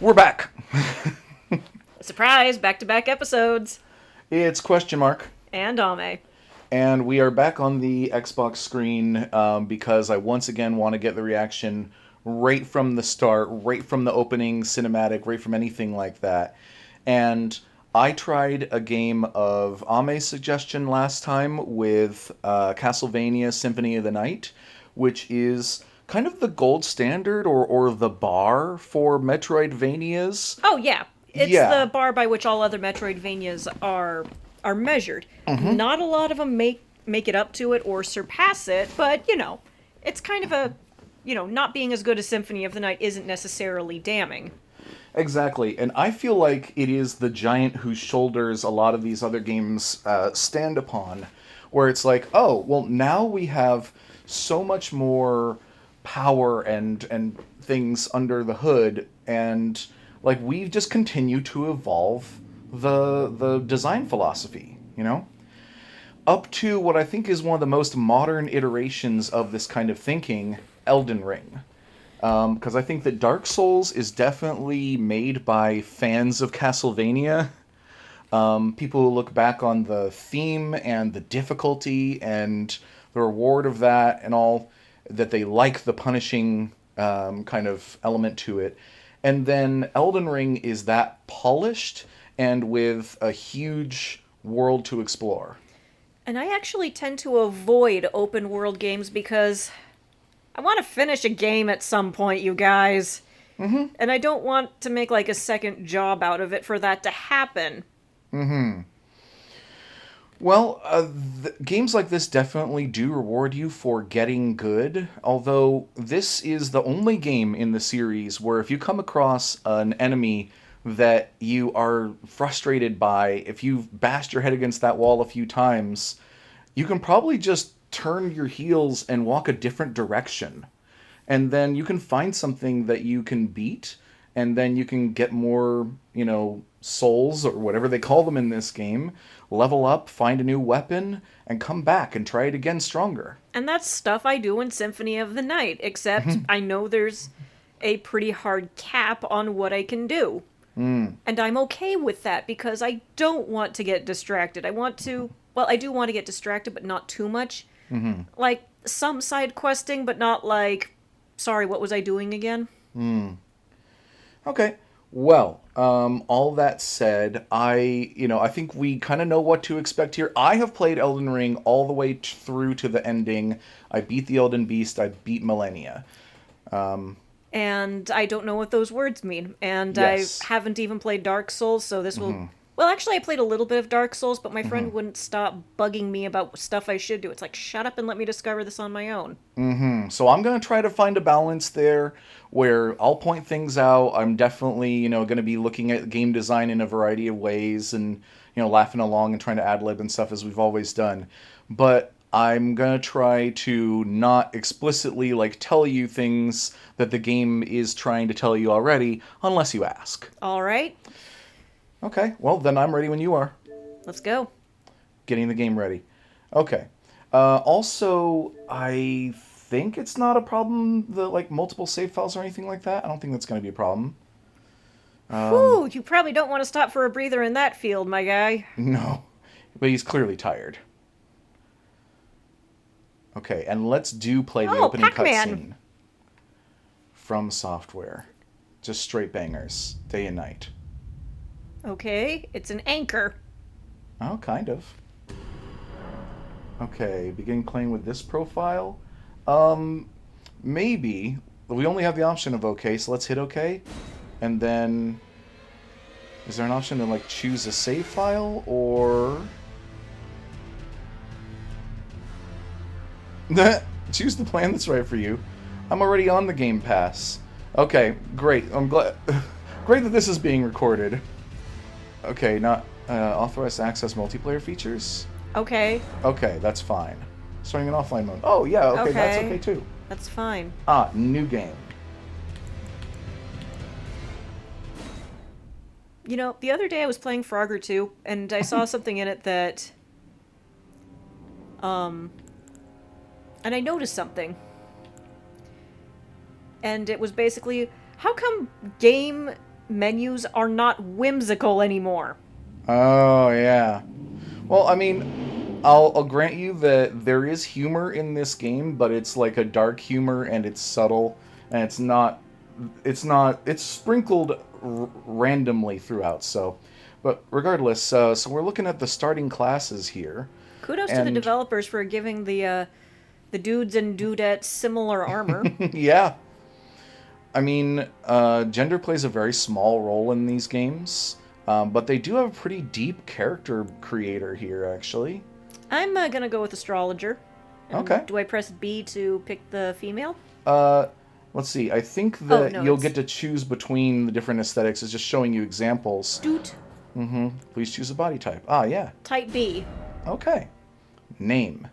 We're back. Surprise, back-to-back episodes. It's QuestionMarc, And Ame. and we are back on the Xbox screen because I once again want to get the reaction right from the start, right from the opening cinematic, right from anything like that. And I tried a game of Ame's suggestion last time with Castlevania Symphony of the Night, which is kind of the gold standard or the bar for Metroidvanias. Oh yeah, it's Yeah. the bar by which all other Metroidvanias are measured. Mm-hmm. Not a lot of them make it up to it or surpass it, but it's kind of a not being as good as Symphony of the Night isn't necessarily damning. Exactly, and I feel like it is the giant whose shoulders a lot of these other games stand upon, where it's like, oh, well, now we have so much more power and things under the hood, and like we've just continued to evolve the design philosophy, up to what I think is one of the most modern iterations of this kind of thinking, Elden Ring. Because I think that Dark Souls is definitely made by fans of Castlevania. People who look back on the theme and the difficulty and the reward of that and all, that they like the punishing kind of element to it. And then Elden Ring is that polished and with a huge world to explore. And I actually tend to avoid open world games because I want to finish a game at some point, you guys. Mm-hmm. And I don't want to make like a second job out of it for that to happen. Mm-hmm. Well, games like this definitely do reward you for getting good, although this is the only game in the series where if you come across an enemy that you are frustrated by, if you've bashed your head against that wall a few times, you can probably just turn your heels and walk a different direction. And then you can find something that you can beat, and then you can get more, souls or whatever they call them in this game, level up, find a new weapon, and come back and try it again stronger. And that's stuff I do in Symphony of the Night, except I know there's a pretty hard cap on what I can do. Mm. And I'm okay with that because I don't want to get distracted. I do want to get distracted, but not too much. Mm-hmm. Like some side questing, but not like, sorry, what was I doing again? Mm. Okay. Well, all that said, I think we kind of know what to expect here. I have played Elden Ring all the way through to the ending. I beat the Elden Beast. I beat Millennia. Um, And I don't know what those words mean. And I yes. haven't even played Dark Souls, so this will. Mm-hmm. Well, actually, I played a little bit of Dark Souls, but my Mm-hmm. friend wouldn't stop bugging me about stuff I should do. It's like, shut up and let me discover this on my own. Mm-hmm. So I'm gonna try to find a balance there where I'll point things out. I'm definitely, gonna be looking at game design in a variety of ways and, laughing along and trying to ad lib and stuff as we've always done. But I'm gonna try to not explicitly like tell you things that the game is trying to tell you already, unless you ask. All right, Okay, well then I'm ready when you are. let's go. Getting the game ready. Okay. Also, I think it's not a problem, the like multiple save files or anything like that. I don't think that's going to be a problem. Um, Whew, you probably don't want to stop for a breather in that field, my guy. no, but he's clearly tired. Okay, and let's do play the Oh, opening Pac Man! cutscene from Software. Just straight bangers, day and night. Okay, it's an anchor. Oh, kind of. Okay, begin playing with this profile. Um, maybe we only have the option of OK, so let's hit OK, and then is there an option to like choose a save file or choose the plan that's right for you? I'm already on the Game Pass. Okay, great. I'm glad. Great that this is being recorded. Okay, not authorized to access multiplayer features. Okay, Okay, that's fine. Starting in offline mode. Oh yeah, okay, that's okay, okay too. that's fine. Ah, new game. You know, the other day I was playing Frogger 2, and I saw something in it that, um, and I noticed something. And it was basically, how come game menus are not whimsical anymore. Oh, yeah. Well, I mean, I'll grant you that there is humor in this game, but it's like a dark humor and it's subtle and it's sprinkled randomly throughout. So, but regardless, so we're looking at the starting classes here, Kudos to the and developers for giving the dudes and dudettes similar armor. yeah, I mean, gender plays a very small role in these games, but they do have a pretty deep character creator here, actually. I'm gonna go with astrologer. Okay. And do I press B to pick the female? Uh, let's see. I think Oh that no, you'll it's get to choose between the different aesthetics. It's just showing you examples. doot. Please choose a body type. Ah, yeah. Type B. Okay. Name.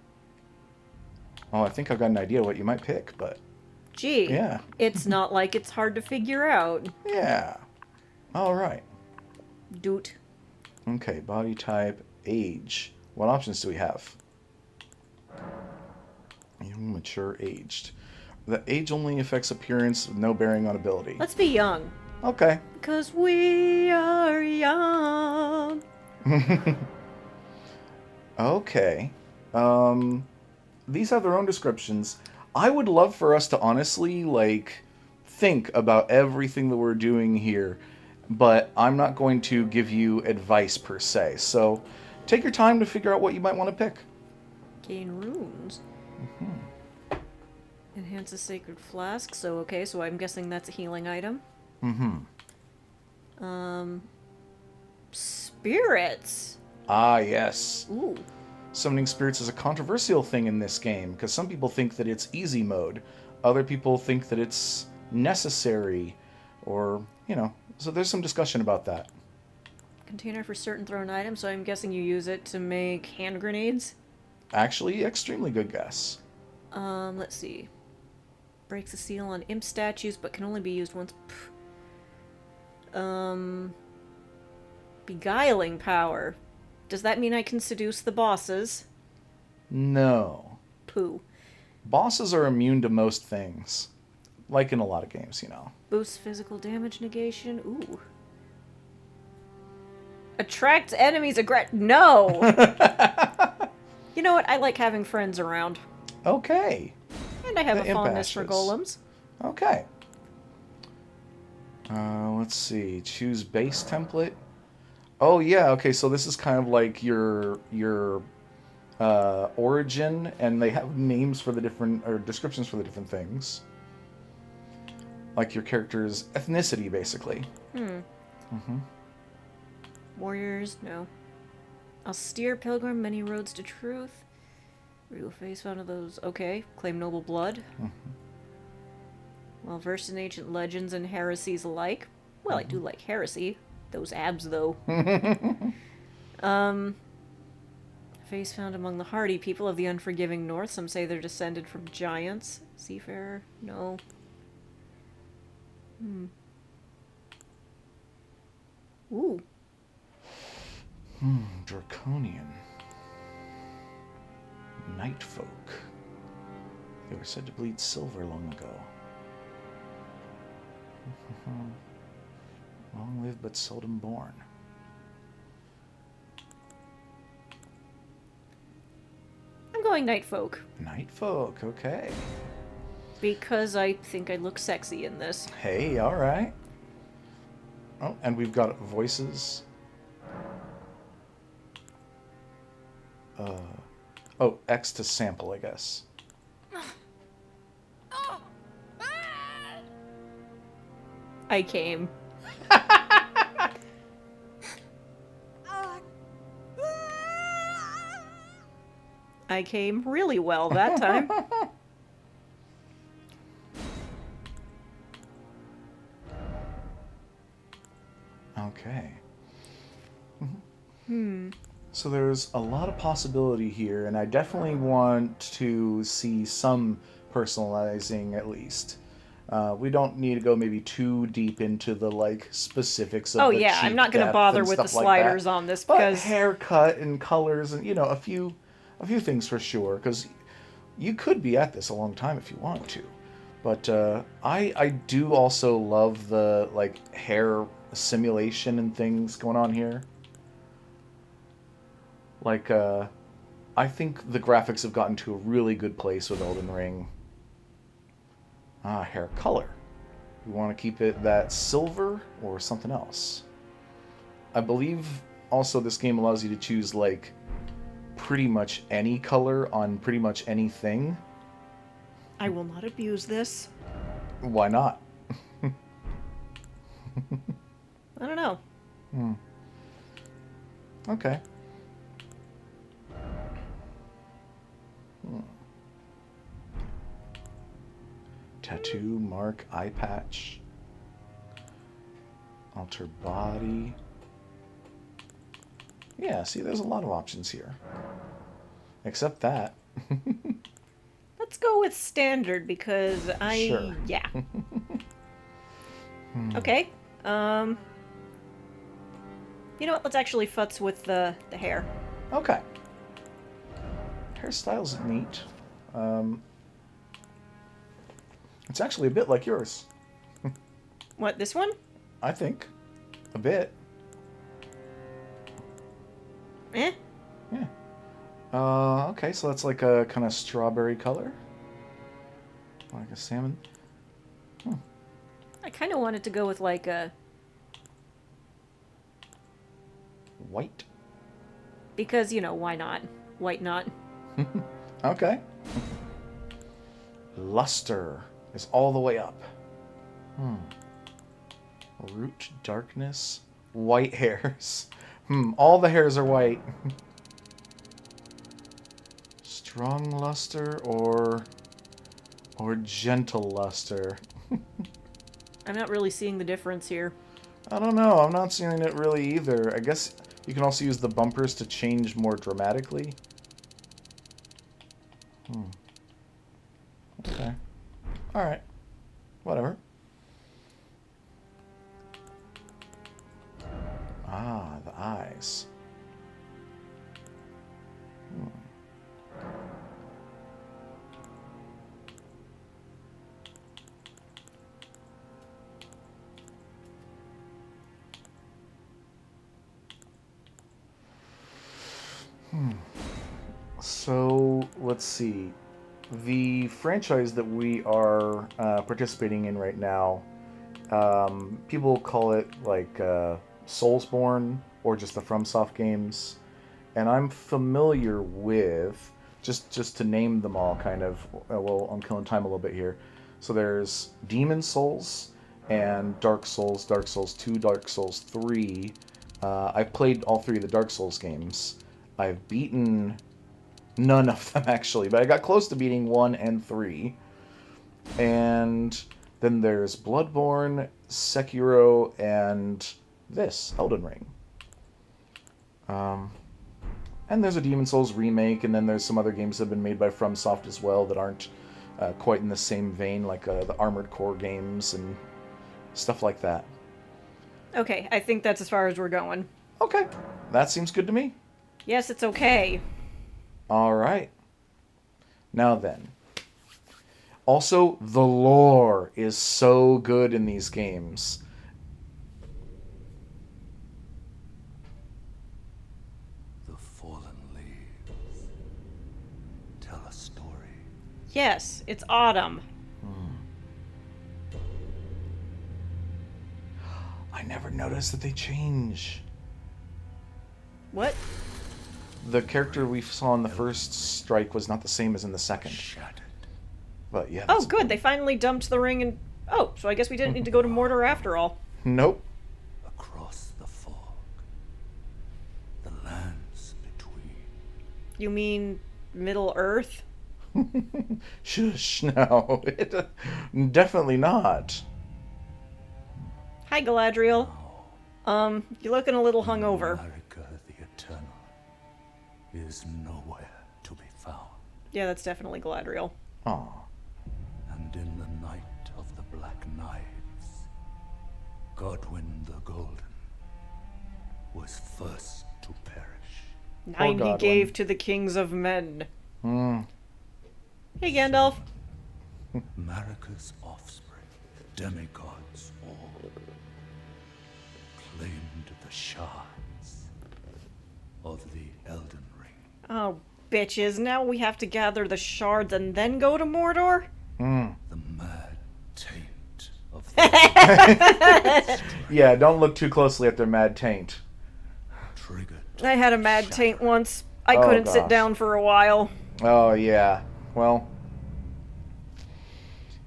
Oh, I think I've got an idea what you might pick, but Gee, yeah. it's not like it's hard to figure out. Yeah. All right. Doot. Okay, body type, age. What options do we have? Young, mature, aged. The age only affects appearance, no bearing on ability. Let's be young. Okay. Because we are young. Okay. These have their own descriptions. I would love for us to honestly, like, think about everything that we're doing here, but I'm not going to give you advice per se. So take your time to figure out what you might want to pick. Gain runes. Enhance a sacred flask. So, okay, so I'm guessing that's a healing item. Spirits. Ah, yes. Ooh. Summoning spirits is a controversial thing in this game, because some people think that it's easy mode. Other people think that it's necessary, or, so there's some discussion about that. Container for certain thrown items, so I'm guessing you use it to make hand grenades. Actually, extremely good guess. Let's see. Breaks the seal on imp statues, but can only be used once. Beguiling power. Does that mean I can seduce the bosses? No. Pooh. Bosses are immune to most things. Like in a lot of games, Boosts physical damage negation. Ooh. Attracts enemies No! You know what? I like having friends around. Okay. And I have The a fondness for imp golems. Okay. Let's see. Choose base template. Oh yeah. Okay. So this is kind of like your origin, and they have names for the different or descriptions for the different things, like your character's ethnicity, basically. Warriors, no. Austere pilgrim, many roads to truth. Real face, one of those. Okay, claim noble blood. Well versed in ancient legends and heresies alike. Well, I do like heresy. Those abs, though. Face found among the hardy people of the unforgiving north. Some say they're descended from giants. Seafarer, no. Ooh. Draconian. Night folk. They were said to bleed silver long ago. Long lived but seldom born. I'm going night folk. Night folk, okay. Because I think I look sexy in this. Hey, alright. Oh, and we've got voices. Oh, X to sample, I guess. I came. I came really well that time. Okay. So there's a lot of possibility here, and I definitely want to see some personalizing at least. We don't need to go maybe too deep into the specifics of the I'm cheek not going to depth bother and with the stuff like sliders that. on this But because haircut and colors and a few things for sure, because you could be at this a long time if you want to. But I do also love the hair simulation and things going on here. Like, I think the graphics have gotten to a really good place with Elden Ring. Ah, hair color. We want to keep it that silver or something else. I believe also this game allows you to choose, like, pretty much any color on pretty much anything. I will not abuse this. Why not? I don't know. Okay. Tattoo, mark, eye patch. Alter body. Yeah, see, there's a lot of options here. Except that. Let's go with standard because Sure. yeah. Okay. You know what? Let's actually futz with the hair. Okay. Hairstyle's neat. It's actually a bit like yours, What, this one? I think. A bit. Eh? Yeah. Okay, so that's like a kind of strawberry color. Like a salmon. I kind of wanted to go with like a... White. Because, you know, why not? White not. Okay. Luster is all the way up. Root darkness. White hairs. All the hairs are white. Strong luster or gentle luster. I'm not really seeing the difference here. I don't know. I'm not seeing it really either. I guess you can also use the bumpers to change more dramatically. Okay. Alright. Whatever. Ah, the eyes. So, let's see. The franchise that we are participating in right now, people call it like Soulsborne or just the FromSoft games, and I'm familiar with just to name them all. Kind of. Well, I'm killing time a little bit here. So there's Demon Souls and Dark Souls, Dark Souls 2, Dark Souls 3. I've played all three of the Dark Souls games. I've beaten none of them actually, but I got close to beating 1 and 3. And then there's Bloodborne, Sekiro, and this, Elden Ring. And there's a Demon Souls remake, and then there's some other games that have been made by FromSoft as well that aren't quite in the same vein, like the Armored Core games and stuff like that. Okay, I think that's as far as we're going. Okay, that seems good to me. Yes, it's okay. All right. Now then. Also, the lore is so good in these games. The fallen leaves tell a story. Yes, it's autumn. I never noticed that they change. What? The character we saw in the first strike was not the same as in the second. Shattered. But yeah. Oh, that's good. They finally dumped the ring and... Oh, so I guess we didn't need to go to Mordor after all. Nope. Across the fog. The lands between. You mean Middle Earth? Shush, no. Definitely not. Hi, Galadriel. You're looking a little hungover. America the Eternal is nowhere to be found. Yeah, that's definitely Galadriel. Aw. And in the night of the Black Knives, Godwyn the Golden was first to perish. 9 he Godwyn. gave to the kings of men. Hey, Gandalf. Marika's offspring, demigods all. claimed the shards of the Elden Ring. Oh, bitches. Now we have to gather the shards and then go to Mordor? Hmm. The mad taint of the Yeah, don't look too closely at their mad taint. triggered. I had a mad taint once. I Oh, couldn't sit gosh. down for a while. Oh, yeah. Well,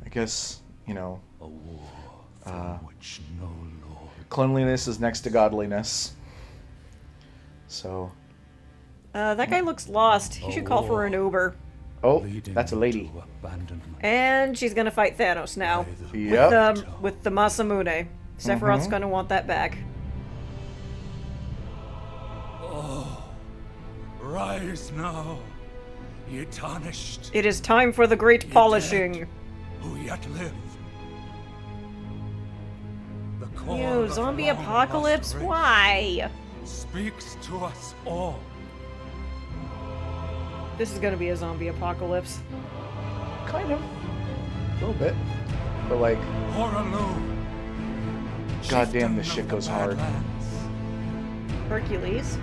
I guess, A war from which no lord. cleanliness is next to godliness. So, That guy looks lost. He should call for an Uber. oh, leading that's a lady. to abandonment And she's gonna fight Thanos now. by the Yep. With the Masamune. Sephiroth's gonna want that back. Rise now, ye tarnished, It is time for the great polishing. who yet live. The call Ew, of zombie long apocalypse? lost race Why? speaks to us all. This is gonna be a zombie apocalypse. Kind of. A little bit. But, like, Horaloo, goddamn, this chieftain shit of goes the hard. Badlands, Hercules.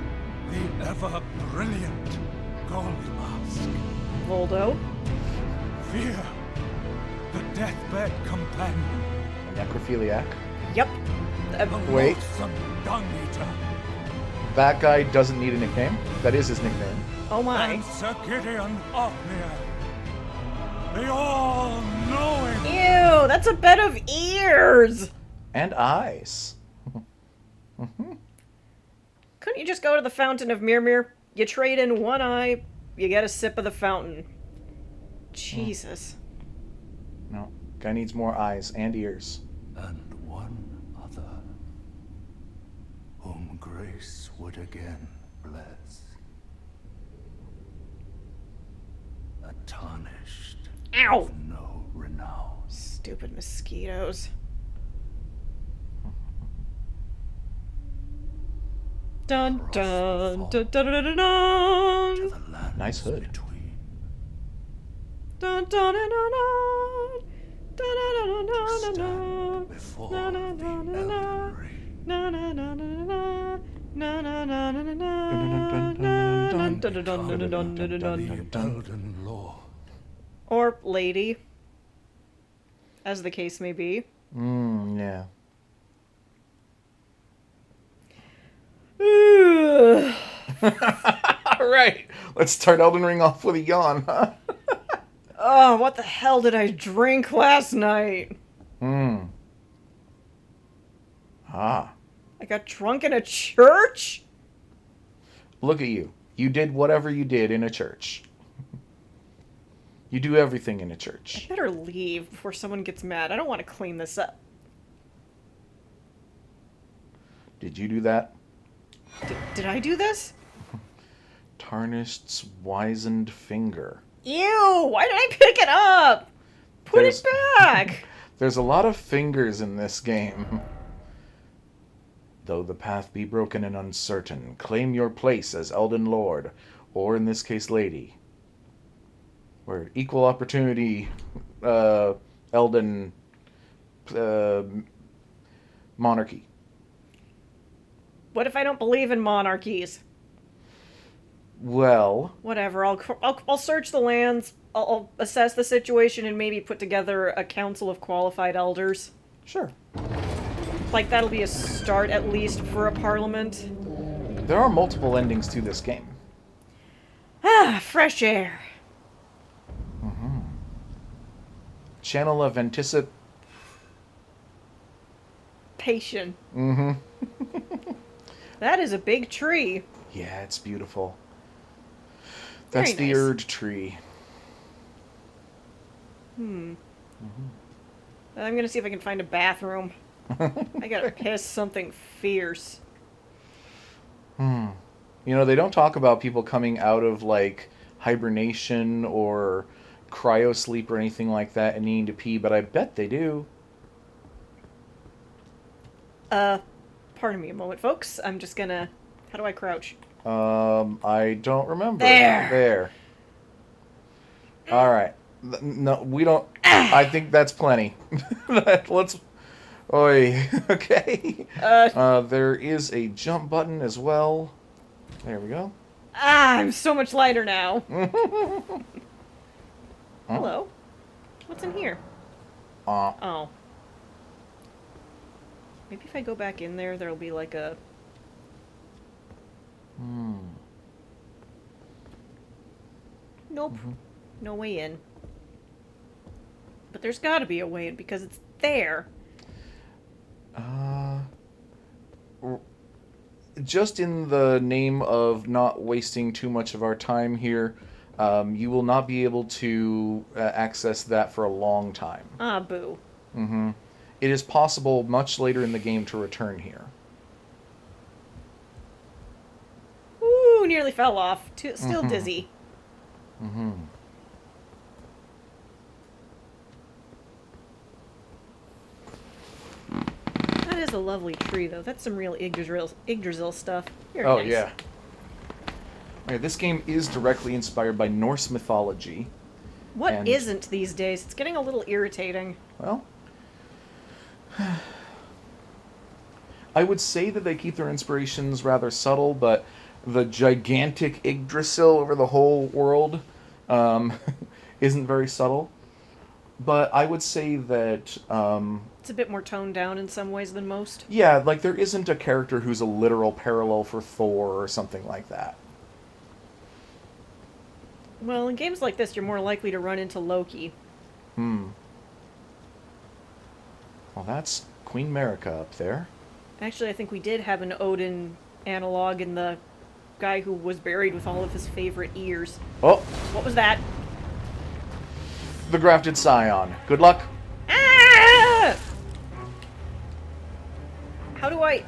the ever brilliant Gold Mask. Voldo. Fear, the deathbed companion. a necrophiliac. Yep. The Wait. loathsome Dung Eater. That guy doesn't need a nickname. That is his nickname. Oh my. And Sir Gideon Ofnir. The all-knowing. Ew, that's a bed of ears! And eyes. Couldn't you just go to the Fountain of Mirmir? You trade in one eye, you get a sip of the fountain. Jesus. No. Guy needs more eyes and ears. And one other, whom grace would again bless. A tarnished, Ow! of no renown. Stupid mosquitoes. Dun dun dun dun dun dun dun To the lands Nice hood. between. dun dun dun dun dun dun dun dun Stand before na, na, the na, na, Elden na. Ring. na na na na na na na na na na Dun, dun, dun, dun, dun dun dun dun dun dun. The Elden Lord. Or lady, as the case may be. Yeah. All right. Let's start Elden Ring off with a yawn, huh? Oh, what the hell did I drink last night? Ah. I got drunk in a church? Look at you. You did whatever you did in a church. You do everything in a church. Better leave before someone gets mad. I don't want to clean this up. Did you do that? Did I do this? Tarnished's wizened finger. Ew! Why did I pick it up? Put There's- it back! There's a lot of fingers in this game. Though the path be broken and uncertain, claim your place as Elden Lord, or in this case, Lady. Where equal opportunity, Elden monarchy. What if I don't believe in monarchies? Well, Whatever. I'll search the lands. I'll assess the situation and maybe put together a council of qualified elders. sure. Like that'll be a start at least for a parliament. There are multiple endings to this game. Ah, fresh air. Channel of anticipation. Patient. Mm-hmm. That is a big tree. Yeah, it's beautiful. That's Very the nice. Erd tree. I'm gonna see if I can find a bathroom. I gotta piss something fierce. You know, they don't talk about people coming out of, like, hibernation or cryo sleep or anything like that and needing to pee, but I bet they do. Pardon me a moment, folks. I'm just gonna... How do I crouch? I don't remember. There. There. All right. No, we don't... I think that's plenty. Let's Oi. Okay. Uh, There is a jump button as well. There we go. I'm so much lighter now. Oh. Hello. What's in here? Uh, Oh. Maybe if I go back in there, there'll be like a... hmm. Nope. Mhm. No way in. But there's gotta be a way in because it's there. Uh, r- just in the name of not wasting too much of our time here, you will not be able to access that for a long time. Ah, boo. Hmm. It is possible much later in the game to return here. Ooh, nearly fell off. Still Hmm. dizzy. Hmm. That is a lovely tree, though. That's some real Yggdrasil stuff. Very Oh, nice. yeah. Okay, this game is directly inspired by Norse mythology. What And, isn't these days? It's getting a little irritating. well, I would say that they keep their inspirations rather subtle, but the gigantic Yggdrasil over the whole world um, isn't very subtle. But I would say that, It's a bit more toned down in some ways than most. yeah, like there isn't a character who's a literal parallel for Thor or something like that. Well, in games like this, you're more likely to run into Loki. Hmm. Well, that's Queen Marika up there. Actually, I think we did have an Odin analog in the guy who was buried with all of his favorite ears. Oh, What was that? the grafted scion. Good luck. Ah! How do I...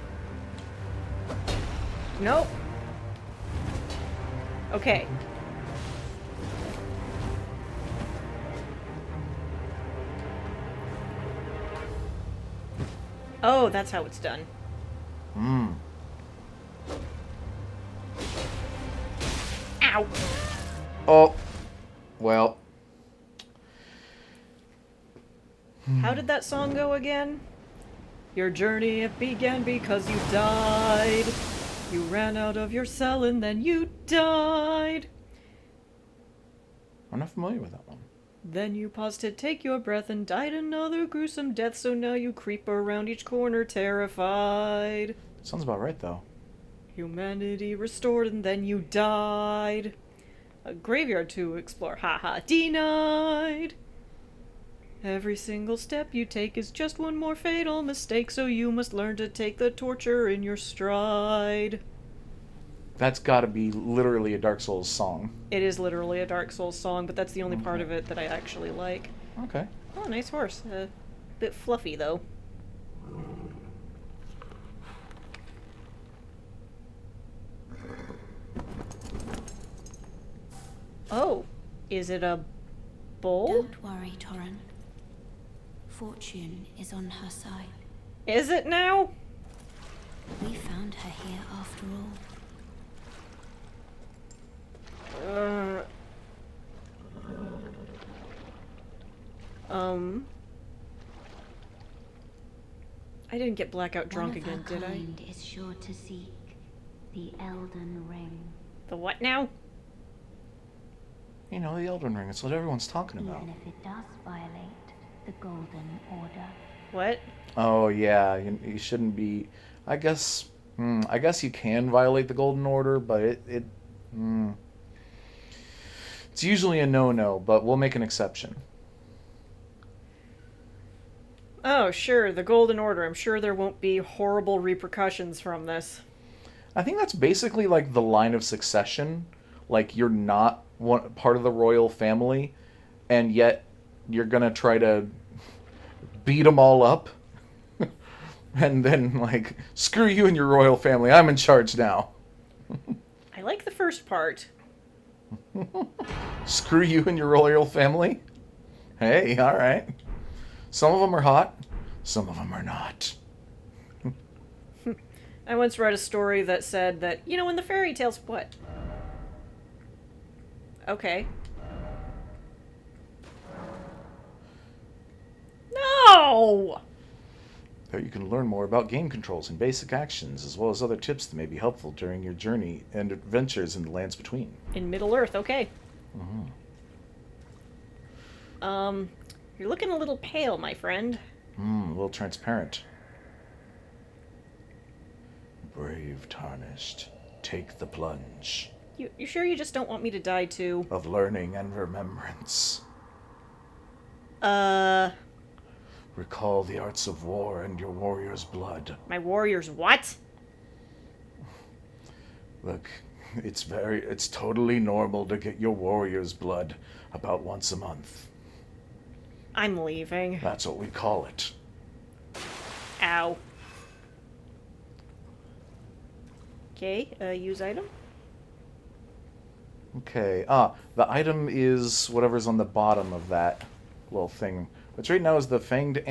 Nope. Okay. Oh, that's how it's done. Hmm. Ow! Oh, well. How did that song go again? Your journey it began because you died. You ran out of your cell and then you died. I'm not familiar with that one. Then you paused to take your breath and died another gruesome death, so now you creep around each corner terrified. Sounds about right, though. Humanity restored and then you died. A graveyard to explore, haha, denied. Every single step you take is just one more fatal mistake, so you must learn to take the torture in your stride. That's got to be literally a Dark Souls song. It is literally a Dark Souls song, but that's the only part of it that I actually like. Okay. Oh, nice horse. Bit fluffy, though. Oh, is it a bull? Don't worry, Torren. Fortune is on her side. Is it now? We found her here after all. Uh, I didn't get blackout drunk One of again, her did I? kind is sure to seek the Elden Ring. The what now? You know, the Elden Ring. It's what everyone's talking about. Even if it does violate the Golden Order. What? Oh, yeah. You shouldn't be... I guess... I guess you can violate the Golden Order, but it's usually a no-no, but we'll make an exception. Oh, sure, the Golden Order. I'm sure there won't be horrible repercussions from this. I think that's basically like the line of succession. Like, you're not part of the royal family, and yet you're gonna try to beat them all up. And then, like, screw you and your royal family. I'm in charge now. I like the first part. Screw you and your royal family? Hey, alright. Some of them are hot, some of them are not. I once read a story that said that, in the fairy tales, what? Okay. No! There you can learn more about game controls and basic actions, as well as other tips that may be helpful during your journey and adventures in the lands between. In Middle-earth, okay. Mm-hmm. You're looking a little pale, my friend. A little transparent. Brave Tarnished, take the plunge. You sure you just don't want me to die too? Of learning and remembrance. Recall the arts of war and your warrior's blood. My warrior's what? Look, it's totally normal to get your warrior's blood about once a month. I'm leaving. That's what we call it. Ow. Okay, use item. Okay. The item is whatever's on the bottom of that little thing. Which right now is the Fanged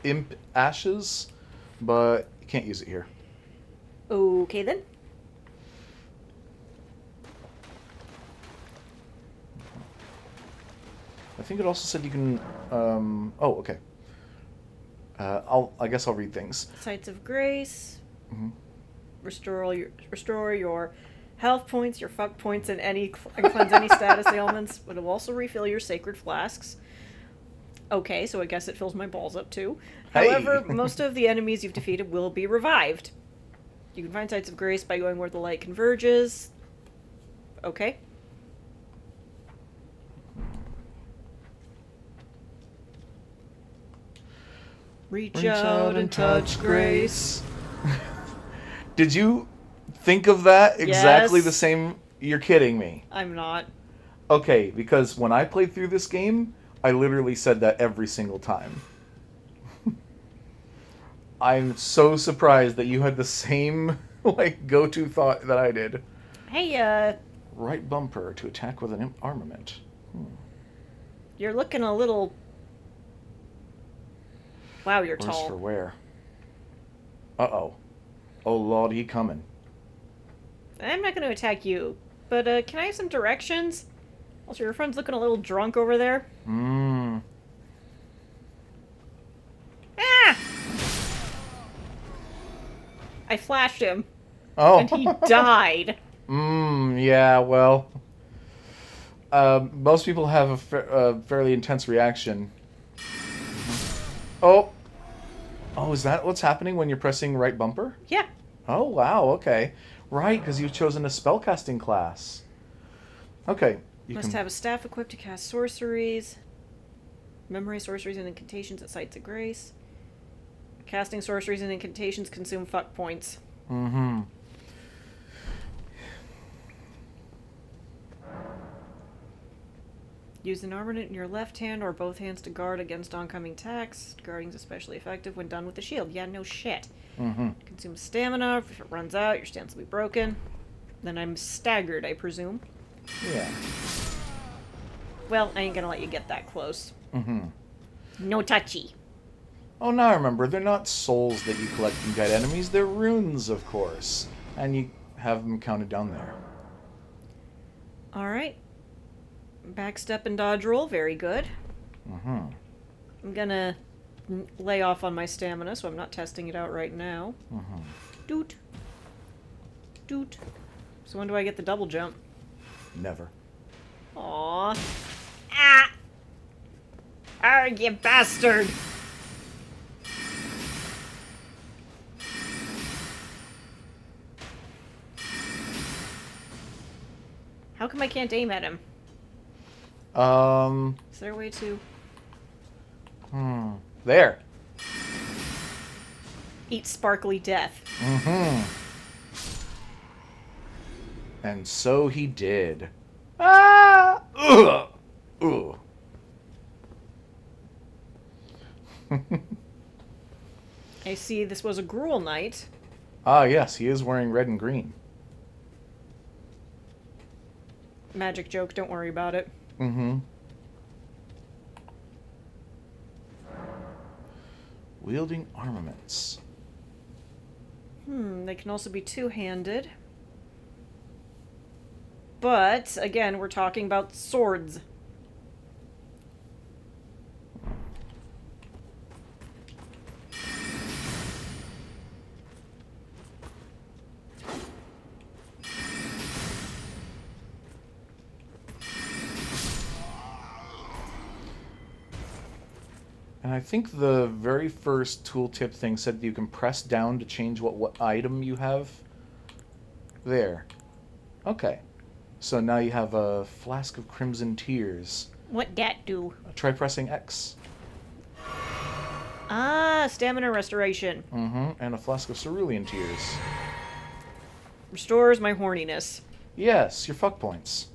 Imp Ashes, but you can't use it here. Okay then. I think it also said you can. Oh, okay. I guess I'll read things. Sites of Grace. Mm-hmm. Restore your health points, your fuck points, and cleanse any status ailments. But it will also refill your sacred flasks. Okay, so I guess it fills my balls up too. Hey. However, most of the enemies you've defeated will be revived. You can find Sites of Grace by going where the light converges. Okay. Reach out and touch grace. Did you think of that exactly Yes. the same? You're kidding me. I'm not. Okay, because when I played through this game, I literally said that every single time. I'm so surprised that you had the same go-to thought that I did. Hey, Right bumper to attack with an armament. you're looking a little... Wow, you're Worse tall. for wear. Uh-oh. Oh, Lord, he coming. I'm not going to attack you, but can I have some directions? Also, your friend's looking a little drunk over there. Ah! I flashed him, Oh. and he died. Yeah, well. Most people have a fairly intense reaction. Oh. Oh, is that what's happening when you're pressing right bumper? Yeah. Oh, wow, okay. Right, because you've chosen a spellcasting class. Okay. Must have a staff equipped to cast sorceries. Memorize sorceries and incantations at Sites of Grace. Casting sorceries and incantations consume fuck points. Mm-hmm. Use an armament in your left hand or both hands to guard against oncoming attacks. Guarding's especially effective when done with the shield. Yeah, no shit. Mm-hmm. Consume stamina. If it runs out, your stance will be broken. Then I'm staggered, I presume. Yeah. Well, I ain't gonna let you get that close. Mm-hmm. No touchy. Oh, now I remember. They're not souls that you collect from guide enemies. They're runes, of course. And you have them counted down there. Alright. Backstep and dodge roll. Very good. Mm-hmm. I'm gonna lay off on my stamina, so I'm not testing it out right now. Mm-hmm. Doot. Doot. So when do I get the double jump? Never. Aww. Ah! Arg, you bastard! How come I can't aim at him? Is there a way to... There. Eat sparkly death? Mm-hmm. And so he did. Ah! Ugh! Ugh. I see this was a Gruul Knight. Ah, yes, he is wearing red and green. Magic joke, don't worry about it. Mm-hmm. Wielding armaments. They can also be two-handed. But, again, we're talking about swords. And I think the very first tooltip thing said that you can press down to change what item you have. There. Okay. So now you have a flask of crimson tears. What dat do? Try pressing X. Ah, stamina restoration. And a flask of cerulean tears. Restores my horniness. Yes, your fuck points.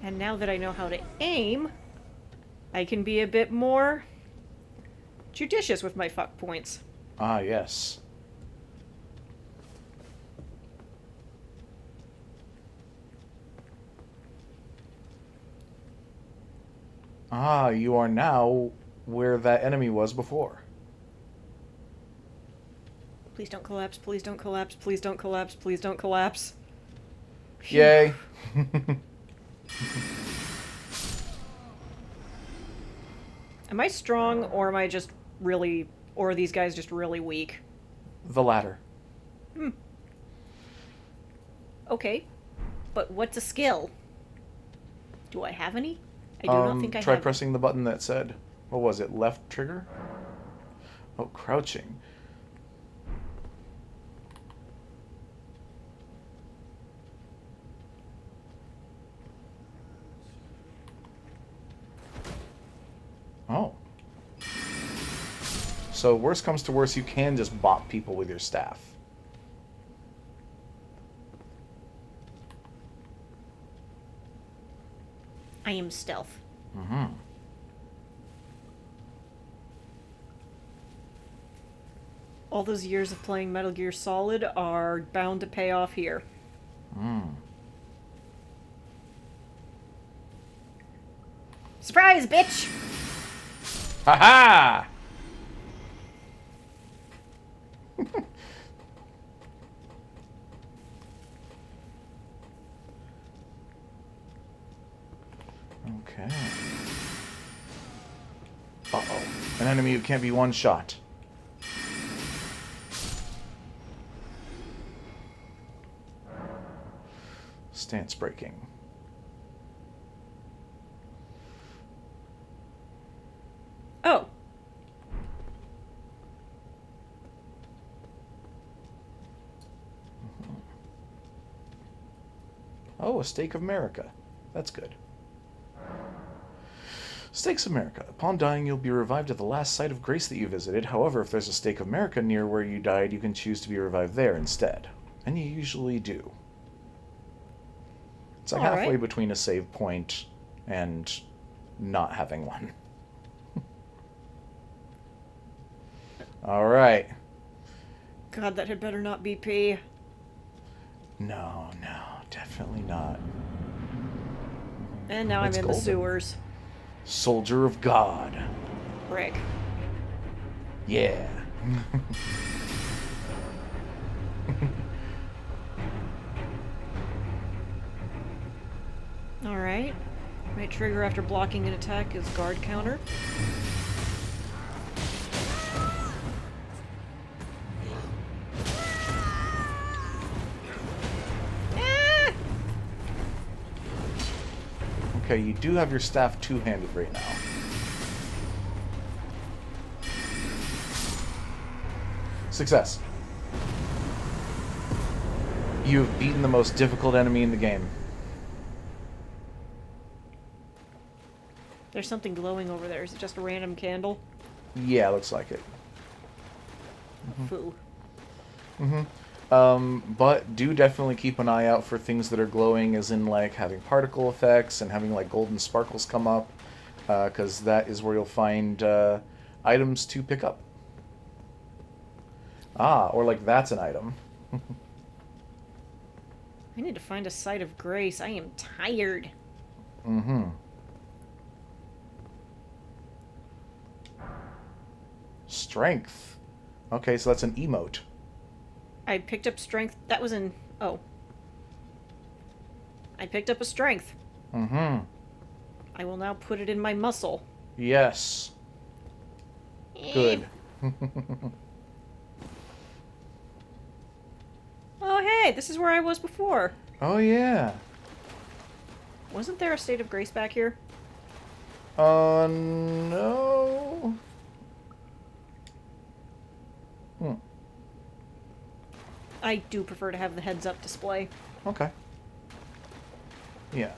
And now that I know how to aim, I can be a bit more judicious with my fuck points. Ah, yes. Ah, you are now where that enemy was before. Please don't collapse, please don't collapse, please don't collapse, please don't collapse. Yay. Am I strong, or am I just really... or are these guys just really weak? The latter. Okay. But what's a skill? Do I have any? I do not think I try have. pressing the button that said, what was it, left trigger? Oh, crouching. Oh. So worst comes to worst, you can just bop people with your staff. I am stealth. All those years of playing Metal Gear Solid are bound to pay off here. Surprise, bitch! Ha-ha! Okay. Uh-oh. An enemy who can't be one-shot. Stance breaking. Oh. Oh, a Stake of America. That's good. Stakes of America. Upon dying, you'll be revived at the last site of grace that you visited. However, if there's a Stake of America near where you died, you can choose to be revived there instead. And you usually do. It's like halfway between a save point and not having one. Alright. God, that had better not be P. No, definitely not. And now It's I'm in golden. the sewers. Soldier of God. Frick. Yeah. Alright. My trigger after blocking an attack is guard counter. Ah! Okay, you do have your staff two-handed right now. Success. You have beaten the most difficult enemy in the game. There's something glowing over there. Is it just a random candle? Yeah, looks like it. Foo. But do definitely keep an eye out for things that are glowing, as in, like, having particle effects and having, like, golden sparkles come up, because that is where you'll find items to pick up. Ah, or, like, that's an item. I need to find a site of grace. I am tired. Strength. Okay, so that's an emote. I picked up strength. That was in... Oh. I picked up a strength. I will now put it in my muscle. Yes. Good. Hey, this is where I was before. Oh, yeah. Wasn't there a state of grace back here? No. Hmm. I do prefer to have the heads-up display. Okay. Yeah.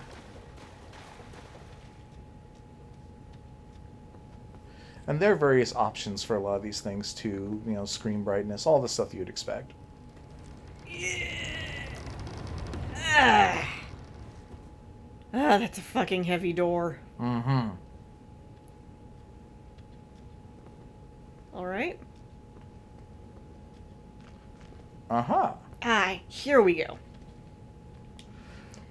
And there are various options for a lot of these things too. You know, screen brightness, all the stuff you'd expect. Ah, that's a fucking heavy door. Mm-hmm. Alright. Uh-huh. Here we go.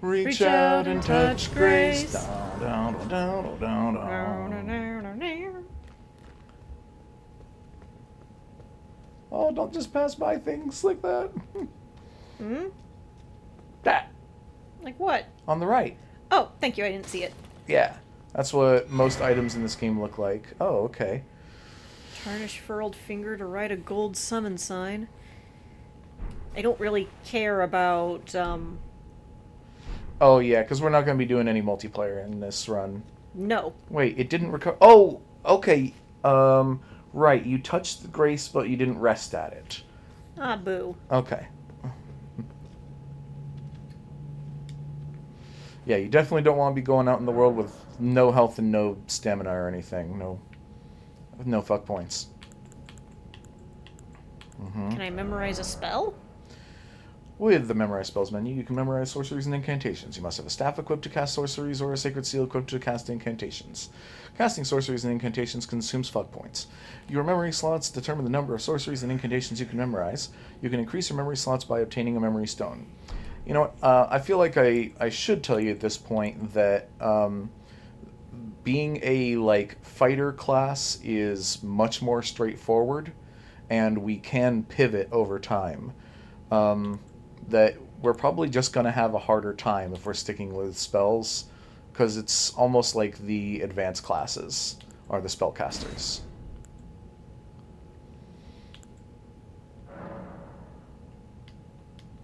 Reach out and touch grace. Down, down, down, down, down. Oh, don't just pass by things like that. Hmm? That. Like what? On the right. Oh, thank you, I didn't see it. Yeah. That's what most items in this game look like. Oh, okay. Tarnish furled finger to write a gold summon sign. I don't really care about, Oh, yeah, because we're not going to be doing any multiplayer in this run. no. Wait, it didn't recover. Oh, okay. Right. You touched the grace, but you didn't rest at it. Ah, boo. Okay. Yeah, you definitely don't want to be going out in the world with no health and no stamina or anything. No fuck points. Mm-hmm. Can I memorize a spell? With the Memorize Spells menu, you can memorize sorceries and incantations. You must have a staff equipped to cast sorceries or a sacred seal equipped to cast incantations. Casting sorceries and incantations consumes fuck points. Your memory slots determine the number of sorceries and incantations you can memorize. You can increase your memory slots by obtaining a memory stone. You know what? I feel like I should tell you at this point that being a fighter class is much more straightforward, and we can pivot over time. That we're probably just going to have a harder time if we're sticking with spells, because it's almost like the advanced classes are the spellcasters.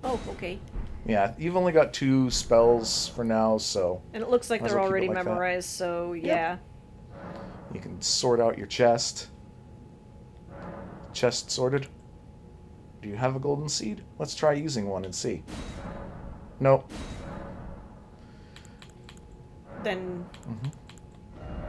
Oh, okay. Yeah, you've only got 2 spells for now, so And it looks like Might as they're well keep already it like that. memorized, so yeah. you can sort out your chest. Chest sorted. Do you have a golden seed? Let's try using one and see. Nope. Then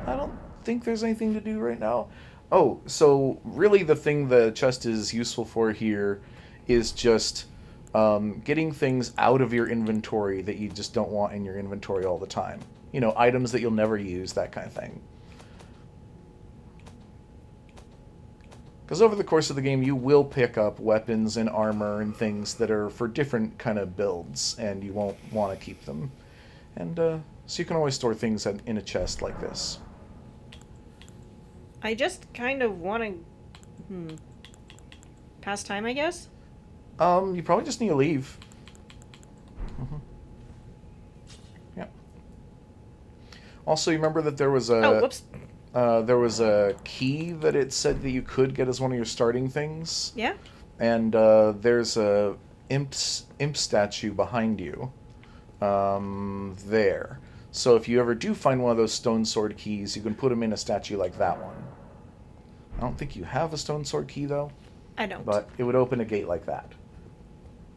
I don't think there's anything to do right now. Oh, so really the thing the chest is useful for here is just getting things out of your inventory that you just don't want in your inventory all the time. You know, items that you'll never use, that kind of thing. Because over the course of the game, you will pick up weapons and armor and things that are for different kind of builds, and you won't want to keep them. And so you can always store things in a chest like this. I just kind of want to pass time, I guess. You probably just need to leave. Yep. Also, you remember that there was a Oh, whoops. there was a key that it said that you could get as one of your starting things. Yeah. And there's a imp statue behind you. There. So if you ever do find one of those stone sword keys, you can put them in a statue like that one. I don't think you have a stone sword key, though. I don't. But it would open a gate like that.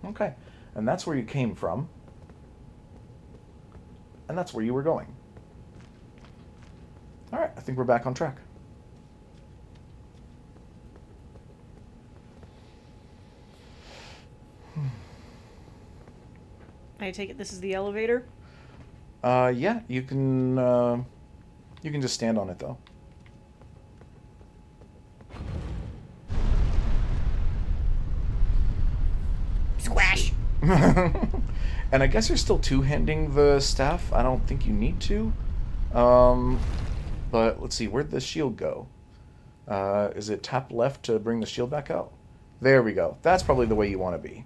Okay. And that's where you came from. And that's where you were going. Alright, I think we're back on track. I take it this is the elevator? Yeah, you can just stand on it, though. Squash! And I guess you're still two-handing the staff. I don't think you need to. But let's see, where'd the shield go? Is it tap left to bring the shield back out? There we go. That's probably the way you want to be.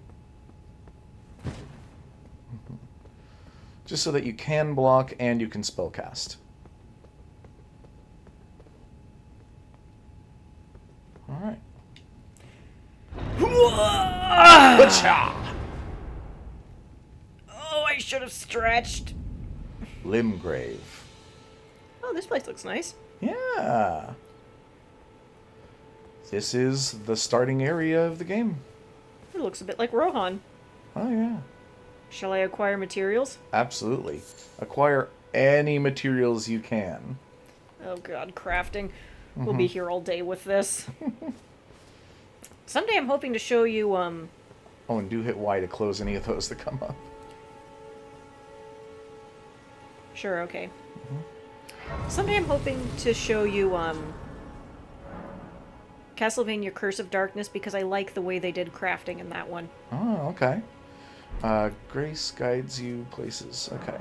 Just so that you can block and you can spellcast. Alright. Gotcha! should have stretched. Limgrave. Oh, this place looks nice. Yeah. This is the starting area of the game. It looks a bit like Rohan. Oh, yeah. Shall I acquire materials? Absolutely. Acquire any materials you can. Oh god, crafting. We'll be here all day with this. Someday I'm hoping to show you, Oh, and do hit Y to close any of those that come up. Sure, okay. Someday I'm hoping to show you, Castlevania Curse of Darkness, because I like the way they did crafting in that one. Oh, okay. Grace guides you places. Okay.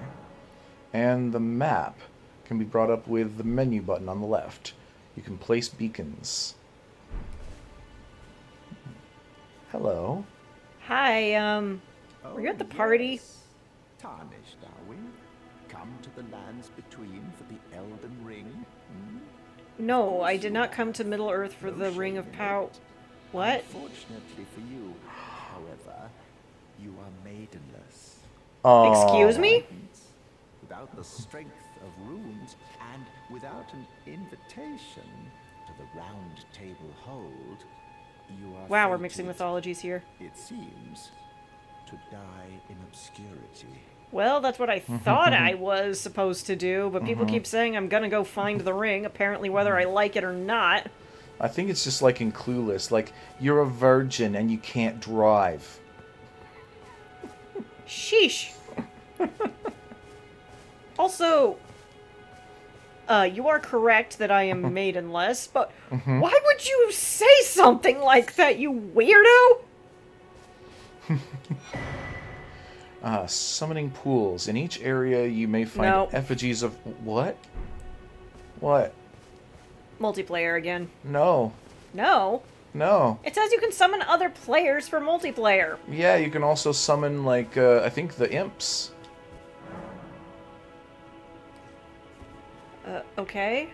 And the map can be brought up with the menu button on the left. You can place beacons. Hello. Hi, were you at the party? Tarnished, are we? Come to the lands between for the Elden Ring? No, I did not come to Middle-earth for the Ring of Power. What? Unfortunately for you, however, you are maidenless. Oh. Excuse me? Without the strength of runes and without an invitation to the Round Table Hold, you are Wow, we're fated, mixing mythologies here. it seems, to die in obscurity. Well, that's what I thought I was supposed to do, but people keep saying I'm gonna go find the ring, apparently whether I like it or not. I think it's just like in Clueless. Like, you're a virgin and you can't drive. Sheesh. Also, you are correct that I am maidenless, but why would you say something like that, you weirdo? Summoning pools. In each area, you may find No. effigies of... What? What? Multiplayer again. No. No. No. It says you can summon other players for multiplayer. Yeah, you can also summon, like, I think the imps. Okay.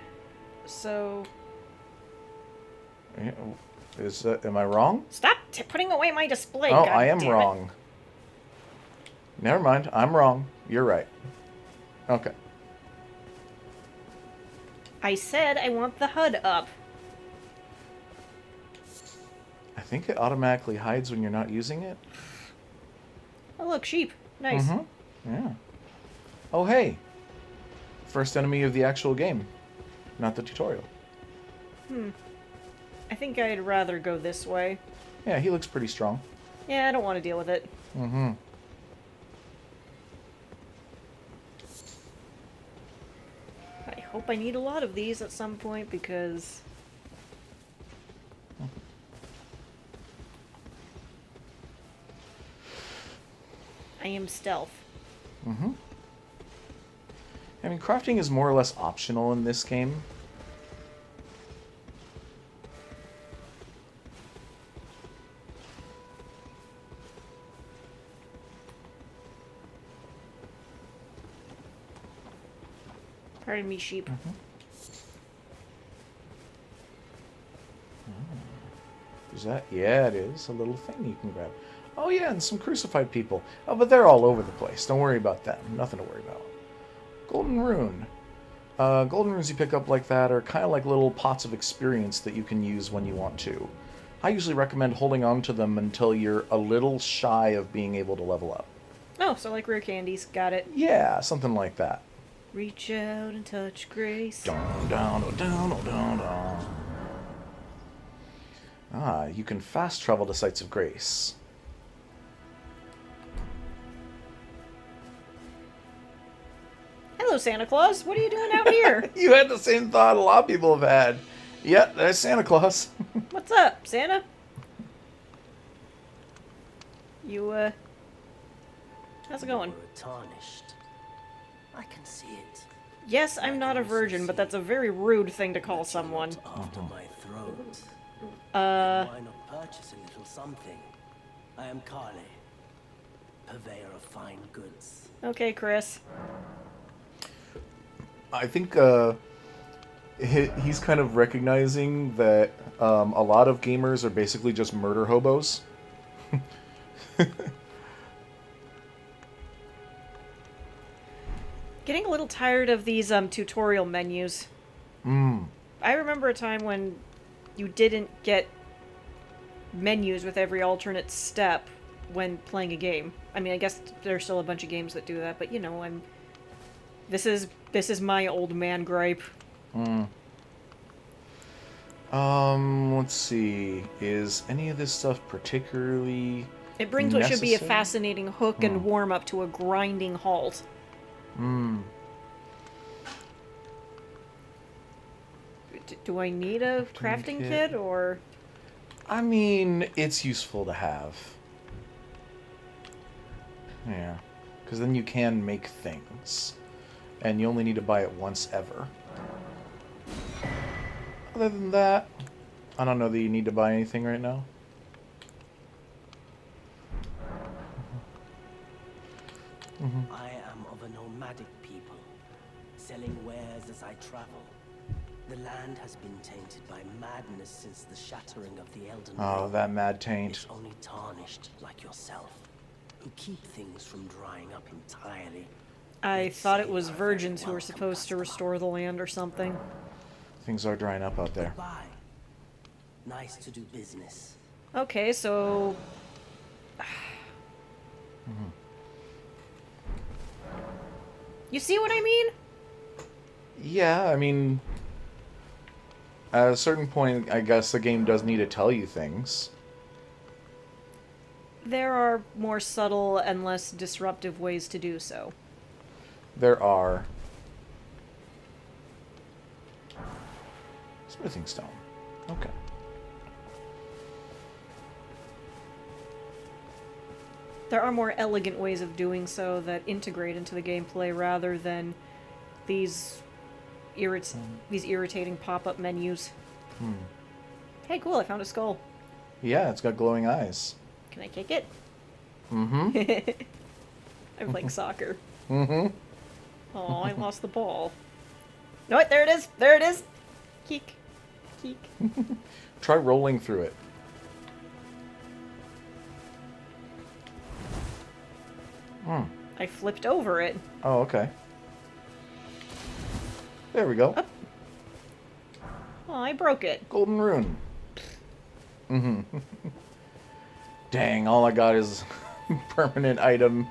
So... Yeah, is that... Am I wrong? Stop putting away my display, Oh, God I am damn it. wrong. Never mind. I'm wrong. You're right. Okay. I said I want the HUD up. I think it automatically hides when you're not using it. Oh, look, sheep. Nice. Yeah. Oh, hey. First enemy of the actual game. Not the tutorial. I think I'd rather go this way. Yeah, he looks pretty strong. Yeah, I don't want to deal with it. I hope I need a lot of these at some point, because... I am stealth. I mean, crafting is more or less optional in this game. Pardon me, sheep. Is that? Yeah, it is. A little thing you can grab. Oh, yeah, and some crucified people. Oh, but they're all over the place. Don't worry about them. Nothing to worry about. Golden rune. Golden runes you pick up like that are kind of like little pots of experience that you can use when you want to. I usually recommend holding on to them until you're a little shy of being able to level up. Oh, so like rare candies. Got it. Yeah, something like that. Reach out and touch grace. Down, down, oh, down, oh, down, down. Ah, you can fast travel to sites of grace. Hello, Santa Claus. What are you doing out here? You had the same thought a lot of people have had. Yeah, there's Santa Claus. What's up, Santa? You, how's it going? Tarnished. I can see it. Yes, I'm not a virgin, but that's a very rude thing to call someone. After my throat. Uh, Why not purchase a little something? I am Carly, purveyor of fine goods. okay, Chris. I think he's kind of recognizing that a lot of gamers are basically just murder hobos. getting a little tired of these tutorial menus. I remember a time when you didn't get menus with every alternate step when playing a game. I mean, I guess there's still a bunch of games that do that, but you know, this is my old man gripe. Let's see. Is any of this stuff particularly It brings what should be a necessary? fascinating hook and warm up to a grinding halt. Do I need a crafting kit, or... I mean, it's useful to have. Yeah. Because then you can make things. And you only need to buy it once ever. Other than that, I don't know that you need to buy anything right now. I am of a nomadic people, selling wares as I travel. The land has been tainted by madness since the shattering of the Elden Ring. Oh, that mad taint. It's only tarnished like yourself, who keep things from drying up entirely. I thought it was virgins who were supposed to restore the land or something. Things are drying up out there. Goodbye. Nice to do business. Okay, so... You see what I mean? Yeah, I mean... At a certain point, I guess the game does need to tell you things. There are more subtle and less disruptive ways to do so. There are. Smithing stone. Okay. There are more elegant ways of doing so that integrate into the gameplay rather than these irritating pop-up menus. Hey, cool, I found a skull. Yeah, it's got glowing eyes. Can I kick it? Mm-hmm. I'm playing soccer. Mm-hmm. Oh, I lost the ball. No, wait, there it is! There it is! Keek. Keek. Try rolling through it. I flipped over it. Oh, okay. There we go. Oh, I broke it. Golden rune. Mm-hmm. Dang, all I got is permanent item.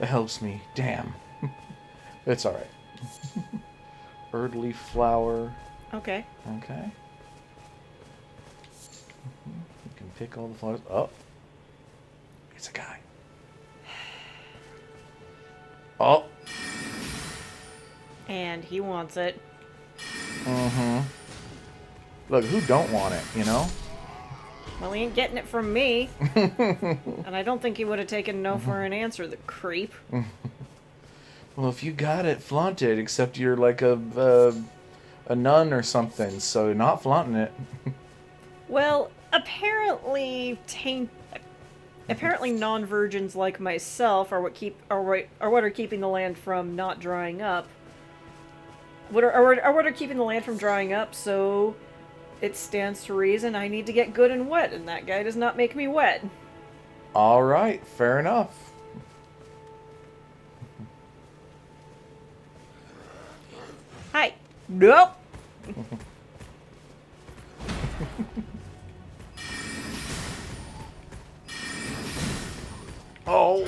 That helps me. Damn. It's alright. Erdleaf flower. Okay. Okay. You can pick all the flowers. Oh. It's a guy. Oh. And he wants it. Mm-hmm. Look, who don't want it, you know? Well, he ain't getting it from me. And I don't think he would have taken no for an answer, the creep. Well, if you got it, flaunt it, except you're like a nun or something, so you're not flaunting it. Well, apparently non-virgins like myself are what are keeping the land from not drying up. What are keeping the land from drying up, so it stands to reason I need to get good and wet, and that guy does not make me wet. Alright, fair enough. Hi. Nope. Oh.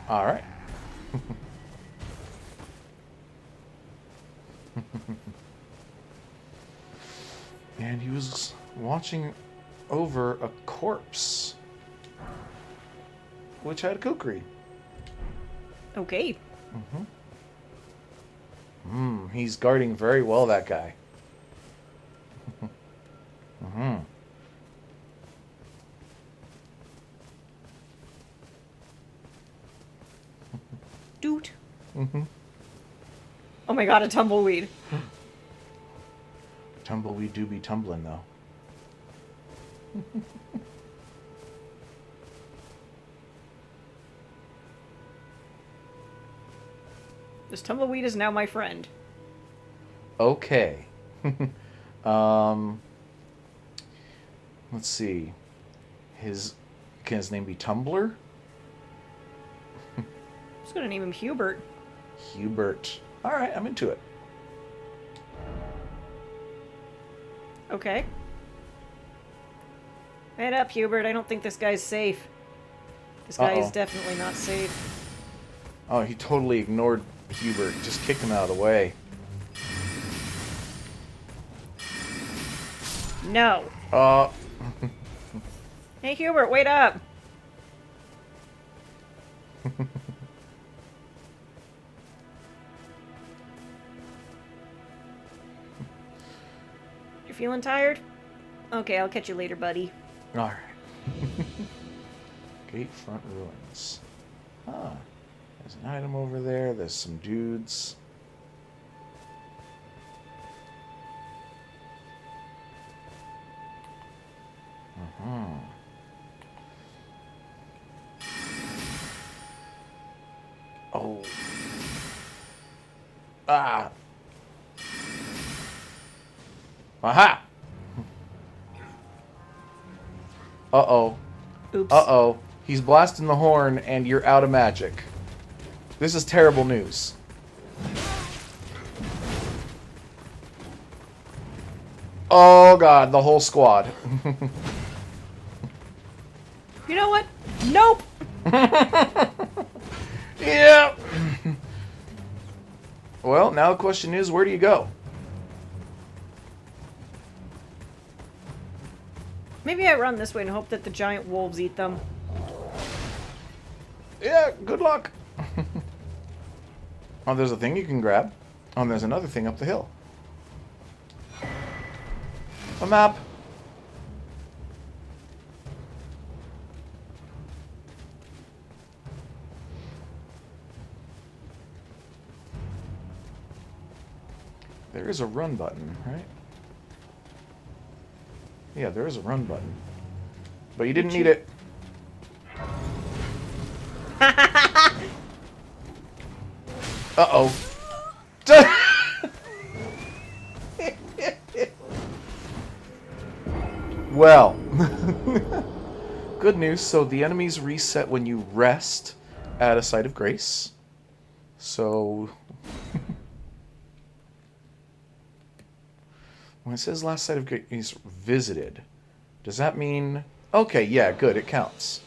Alright. And he was watching over a corpse, which had kukri. Okay. He's guarding very well, that guy. Doot. Oh my god, a tumbleweed. Tumbleweed do be tumbling, though. This tumbleweed is now my friend. Okay. Let's see. Can his name be Tumbler? gonna name him Hubert. Hubert. Alright, I'm into it. Okay. Head up, Hubert. I don't think this guy's safe. This guy is definitely not safe. Oh, he totally ignored Hubert. Just kicked him out of the way. No. Hey, Hubert, wait up. You feeling tired? Okay, I'll catch you later, buddy. Alright. Gate front ruins. Ah. There's an item over there. There's some dudes. Oh. Ah. Aha! Uh-oh. Oops. Uh-oh. He's blasting the horn, and you're out of magic. This is terrible news. Oh, God. The whole squad. You know what? Nope! Yeah. Well, now the question is, where do you go? Maybe I run this way and hope that the giant wolves eat them. Yeah, good luck. Oh, there's a thing you can grab. Oh, and there's another thing up the hill. A map. There is a run button, right? Yeah, there is a run button. But you didn't need it. Uh-oh. Well. Good news. So the enemies reset when you rest at a site of grace. So... when it says last site of grace visited, does that mean... Okay, yeah, good, it counts.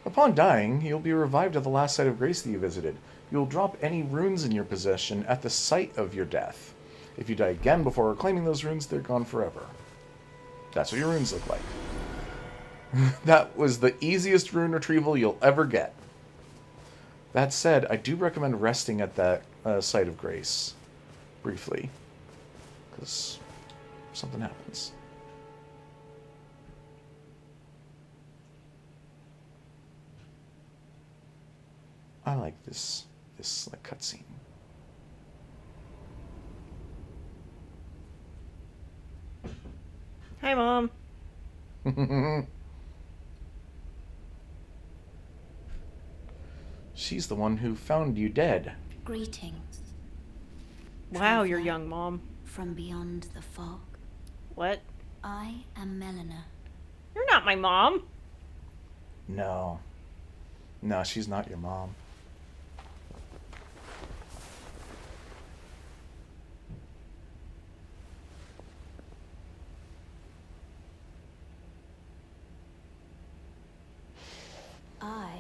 Upon dying, you'll be revived at the last site of grace that you visited. You'll drop any runes in your possession at the site of your death. If you die again before reclaiming those runes, they're gone forever. That's what your runes look like. That was the easiest rune retrieval you'll ever get. That said, I do recommend resting at that site of grace. Briefly. Because something happens. I like this like cutscene. Hi, Mom. She's the one who found you dead. Greetings. Wow, you're Traveler young, Mom. from beyond the fog. What? I am Melina. You're not my mom. No. No, she's not your mom. I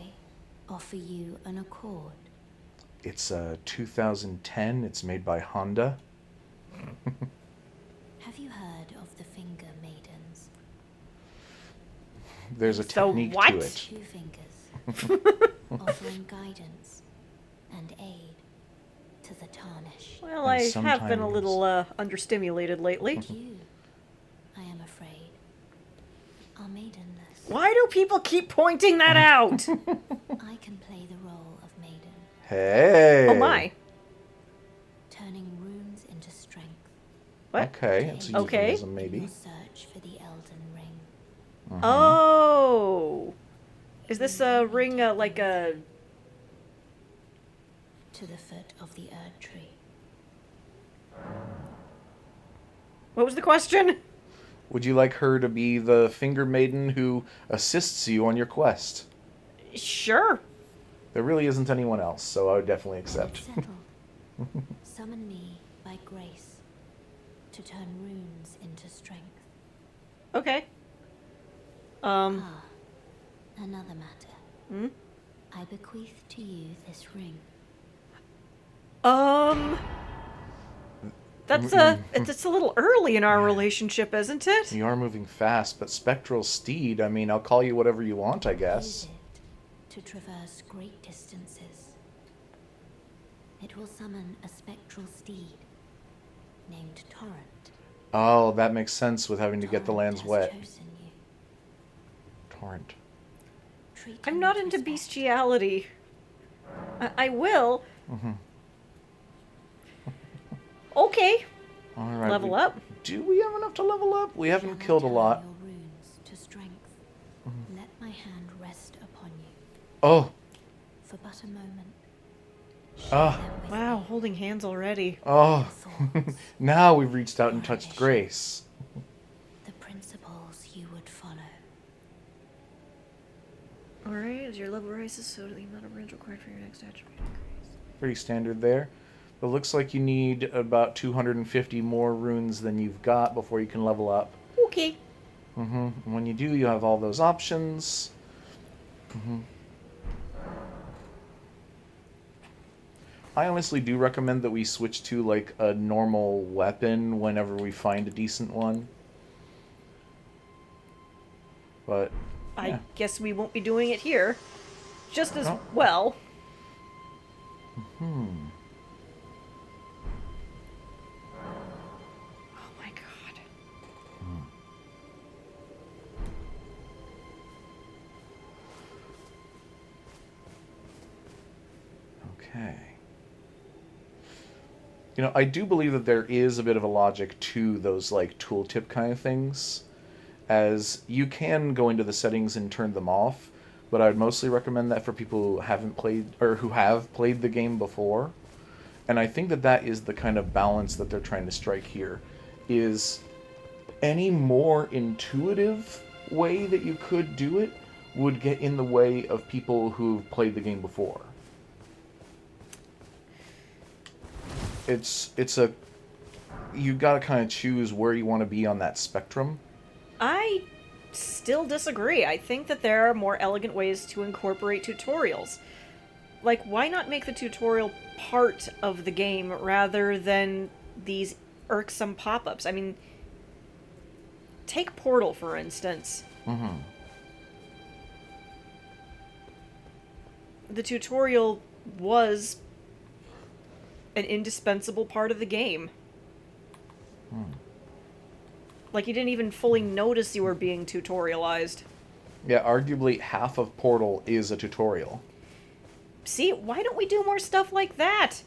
offer you an accord. It's 2010. It's made by Honda. Have you heard of the Finger Maidens? There's a So technique what? to it. 2 fingers, offering guidance and aid to the tarnished. Well, And I have been a sometimes- little understimulated lately. You, I am afraid, are maidenless. Why do people keep pointing that out? I can play the role of maiden, Hey. Oh my. turning runes into strength. What? Okay, it's a Okay. euphemism, In maybe. your search for the Elden Ring. Oh. Is this a ring like a... To the foot of the Erd Tree. What was the question? Would you like her to be the finger maiden who assists you on your quest? Sure. There really isn't anyone else, so I would definitely accept. Settle. Summon me by grace to turn runes into strength. Okay. Another matter. Hmm? I bequeath to you this ring. It's a little early in our relationship, isn't it? You are moving fast, but Spectral Steed, I mean, I'll call you whatever you want, I Use guess. it to traverse great distances. It will summon a spectral steed named Torrent. Oh, that makes sense with having to get the Torrent lands has wet. chosen you. Torrent. Treat I'm him not with into respect. bestiality. I will. Okay. All right. Level up. Do we have enough to level up? We haven't Shall I killed a turn lot. Your runes to strength. Let my hand rest upon you Oh. for but a moment. Ah. Share them with Wow, me. holding hands already. Oh. Thoughts, Now we've reached out and touched Coronation. Grace. the principles you would follow. Alright, as your level rises, so do the amount of runes required for your next attribute increase. Pretty standard there. But looks like you need about 250 more runes than you've got before you can level up. Okay. And when you do, you have all those options. I honestly do recommend that we switch to like a normal weapon whenever we find a decent one. But I yeah. guess we won't be doing it here. Just as No. well. Oh my god. Okay. You know, I do believe that there is a bit of a logic to those like tooltip kind of things, as you can go into the settings and turn them off, but I would mostly recommend that for people who haven't played or who have played the game before. And I think that that is the kind of balance that they're trying to strike here. Is any more intuitive way that you could do it would get in the way of people who've played the game before. It's a you got to kind of choose where you want to be on that spectrum. I still disagree. I think that there are more elegant ways to incorporate tutorials. Like, why not make the tutorial part of the game rather than these irksome pop-ups? I mean, take Portal, for instance. The tutorial was an indispensable part of the game. Like, you didn't even fully notice you were being tutorialized. Yeah, arguably half of Portal is a tutorial. See, why don't we do more stuff like that?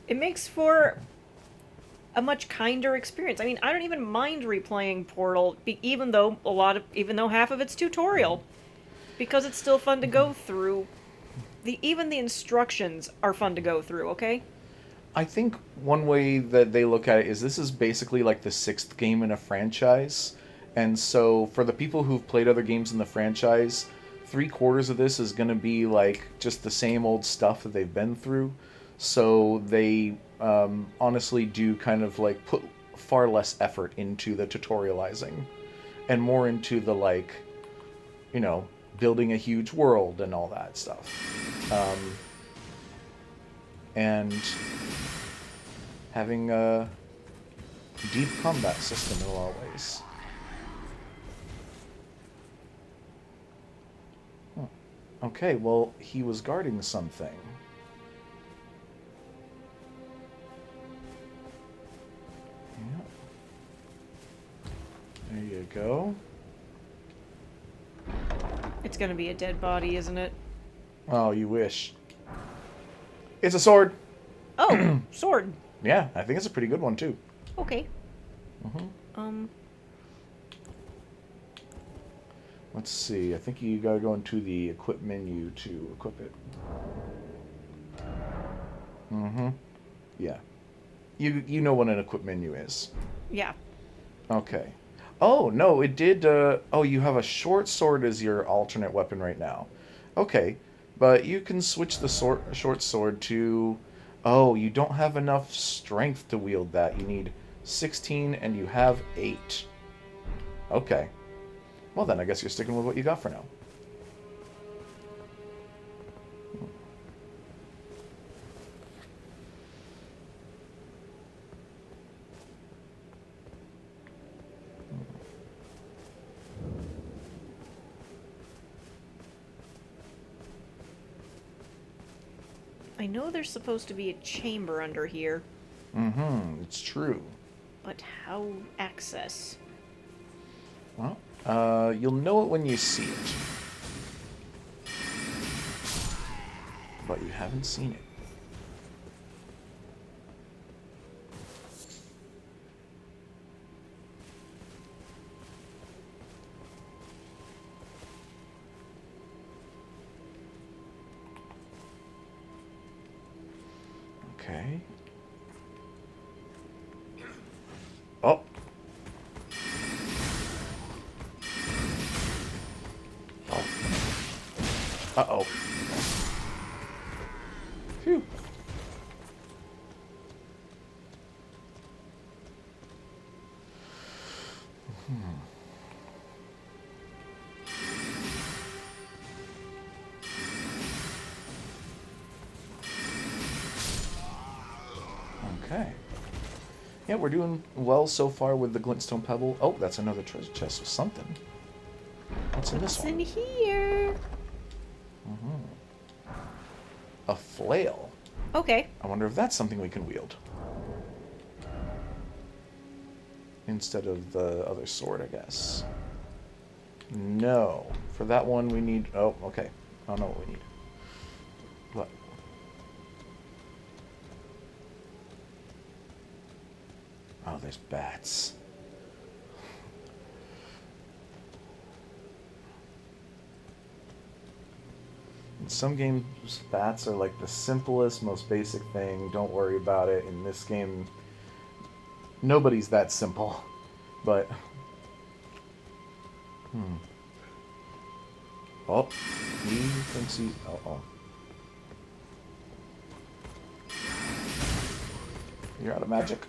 It makes for a much kinder experience. I mean, I don't even mind replaying Portal, even though half of it's tutorial, because it's still fun to go through. Even the instructions are fun to go through. Okay. I think one way that they look at it is this is basically like the 6th game in a franchise. And so for the people who've played other games in the franchise, 3/4 of this is going to be like just the same old stuff that they've been through. So they honestly do kind of like put far less effort into the tutorializing and more into the like, you know, building a huge world and all that stuff. And having a deep combat system in a lot of ways. Huh. Okay, well, he was guarding something. Yeah. There you go. It's gonna be a dead body, isn't it? Oh, you wish. It's a sword. Oh, sword. Yeah, I think it's a pretty good one, too. Okay. Let's see. I think you gotta go into the equip menu to equip it. Yeah. You know what an equip menu is. Yeah. Okay. Oh, no, it did, oh, you have a short sword as your alternate weapon right now. Okay. But you can switch the short sword to... Oh, you don't have enough strength to wield that. You need 16 and you have 8. Okay. Well then, I guess you're sticking with what you got for now. I know there's supposed to be a chamber under here, Mm-hmm, it's true. but how access? Well, you'll know it when you see it. But you haven't seen it. Okay. Oh. Oh. Uh-oh. Phew. Okay. Yeah, we're doing well so far with the glintstone pebble. Oh, that's another treasure chest with something. What's in this What's one? in here? A flail. Okay. I wonder if that's something we can wield. Instead of the other sword, I guess. No. For that one we need... Oh, okay. I don't know what we need. What? Oh, there's bats. In some games, bats are like the simplest, most basic thing. Don't worry about it. In this game, nobody's that simple. But... Oh, he thinks he... Uh-oh. You're out of magic.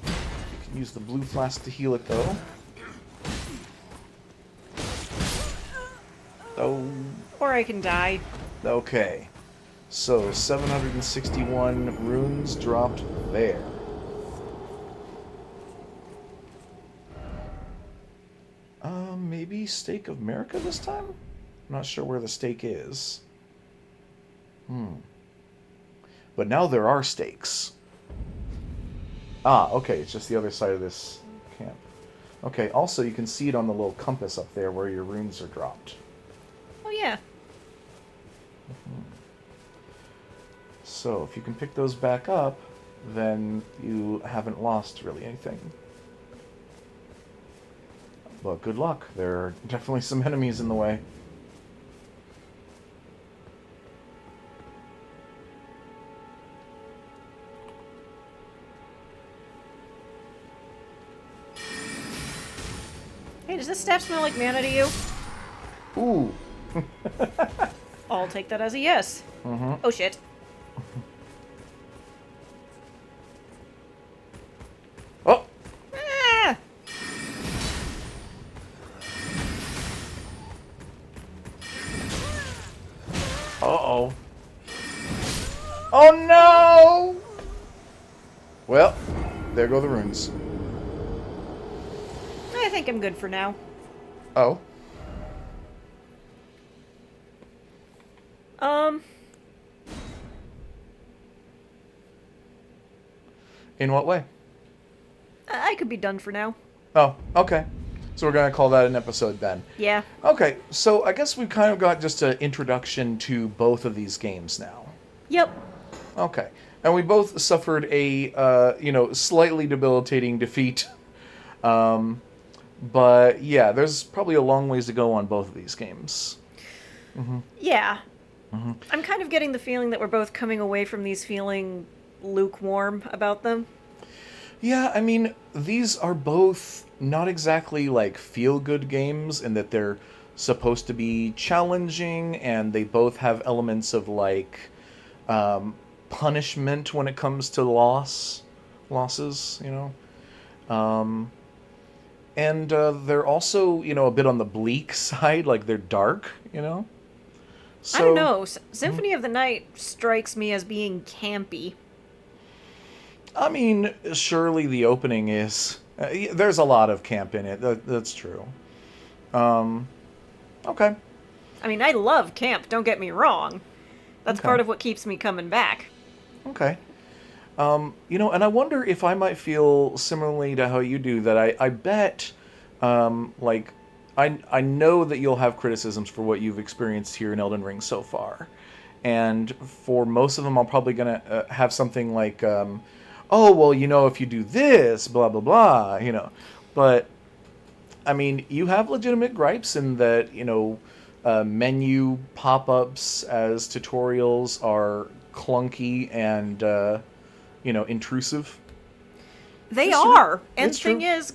You can use the blue flask to heal it, though. Oh. Or I can die. Okay. So, 761 runes dropped there. Maybe Stake of America this time? I'm not sure where the stake is. But now there are stakes. Ah, okay, it's just the other side of this camp. Okay, also you can see it on the little compass up there where your runes are dropped. Oh, yeah. So, if you can pick those back up, then you haven't lost really anything. But good luck. There are definitely some enemies in the way. Hey, does this staff smell like mana to you? Ooh. I'll take that as a yes. Oh, shit. Oh! Ah! Uh-oh. Oh, no! Well, there go the runes. I think I'm good for now. Oh. In what way? I could be done for now. Oh, okay. So we're going to call that an episode then. Yeah. Okay, so I guess we've kind of got just an introduction to both of these games now. Yep. Okay. And we both suffered a, slightly debilitating defeat. But, yeah, there's probably a long ways to go on both of these games. Yeah. I'm kind of getting the feeling that we're both coming away from these feeling lukewarm about them. Yeah, I mean, these are both not exactly, like, feel-good games in that they're supposed to be challenging, and they both have elements of like um, punishment when it comes to losses, you know. Um, and they're also, you know, a bit on the bleak side, like they're dark, you know. I don't So know. Symphony of the Night strikes me as being campy. I mean, surely the opening is. There's a lot of camp in it. That's true. Um, okay. I mean, I love camp, don't get me wrong. That's Okay. part of what keeps me coming back. Okay. You know, and I wonder if I might feel similarly to how you do. That I bet, like, I know that you'll have criticisms for what you've experienced here in Elden Ring so far, and for most of them, I'm probably gonna have something like, oh, well, you know, if you do this, blah blah blah, you know, but I mean, you have legitimate gripes in that, you know, menu pop-ups as tutorials are clunky and you know, intrusive. They It's true. are. And It's the thing true. is,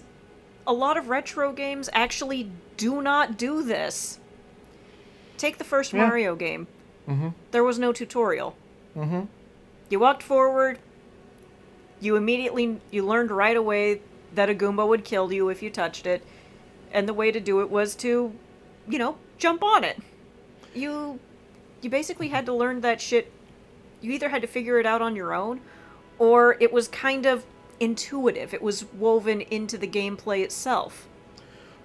a lot of retro games actually do not do this. Take the first Yeah. Mario game. Mm-hmm. There was no tutorial. Mm-hmm. You walked forward, you learned right away that a Goomba would kill you if you touched it, and the way to do it was to, you know, jump on it. You basically had to learn that shit. You either had to figure it out on your own, or it was kind of intuitive. It was woven into the gameplay itself.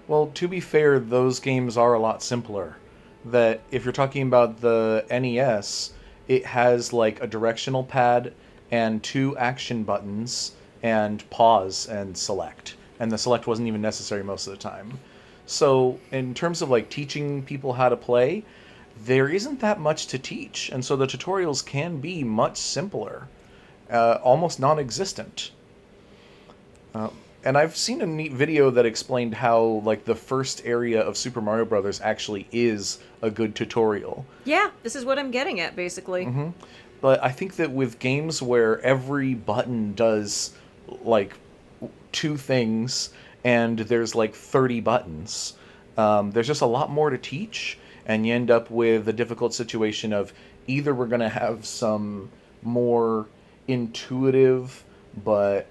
Well, to be fair, those games are a lot simpler. That if you're talking about the NES, it has like a directional pad and two action buttons and pause and select. And the select wasn't even necessary most of the time. So, in terms of like teaching people how to play, there isn't that much to teach. And so the tutorials can be much simpler, almost non existent. And I've seen a neat video that explained how like the first area of Super Mario Brothers actually is a good tutorial. Yeah, this is what I'm getting at, basically. Mm-hmm. But I think that with games where every button does like two things and there's like 30 buttons, there's just a lot more to teach, and you end up with a difficult situation of either we're going to have some more intuitive but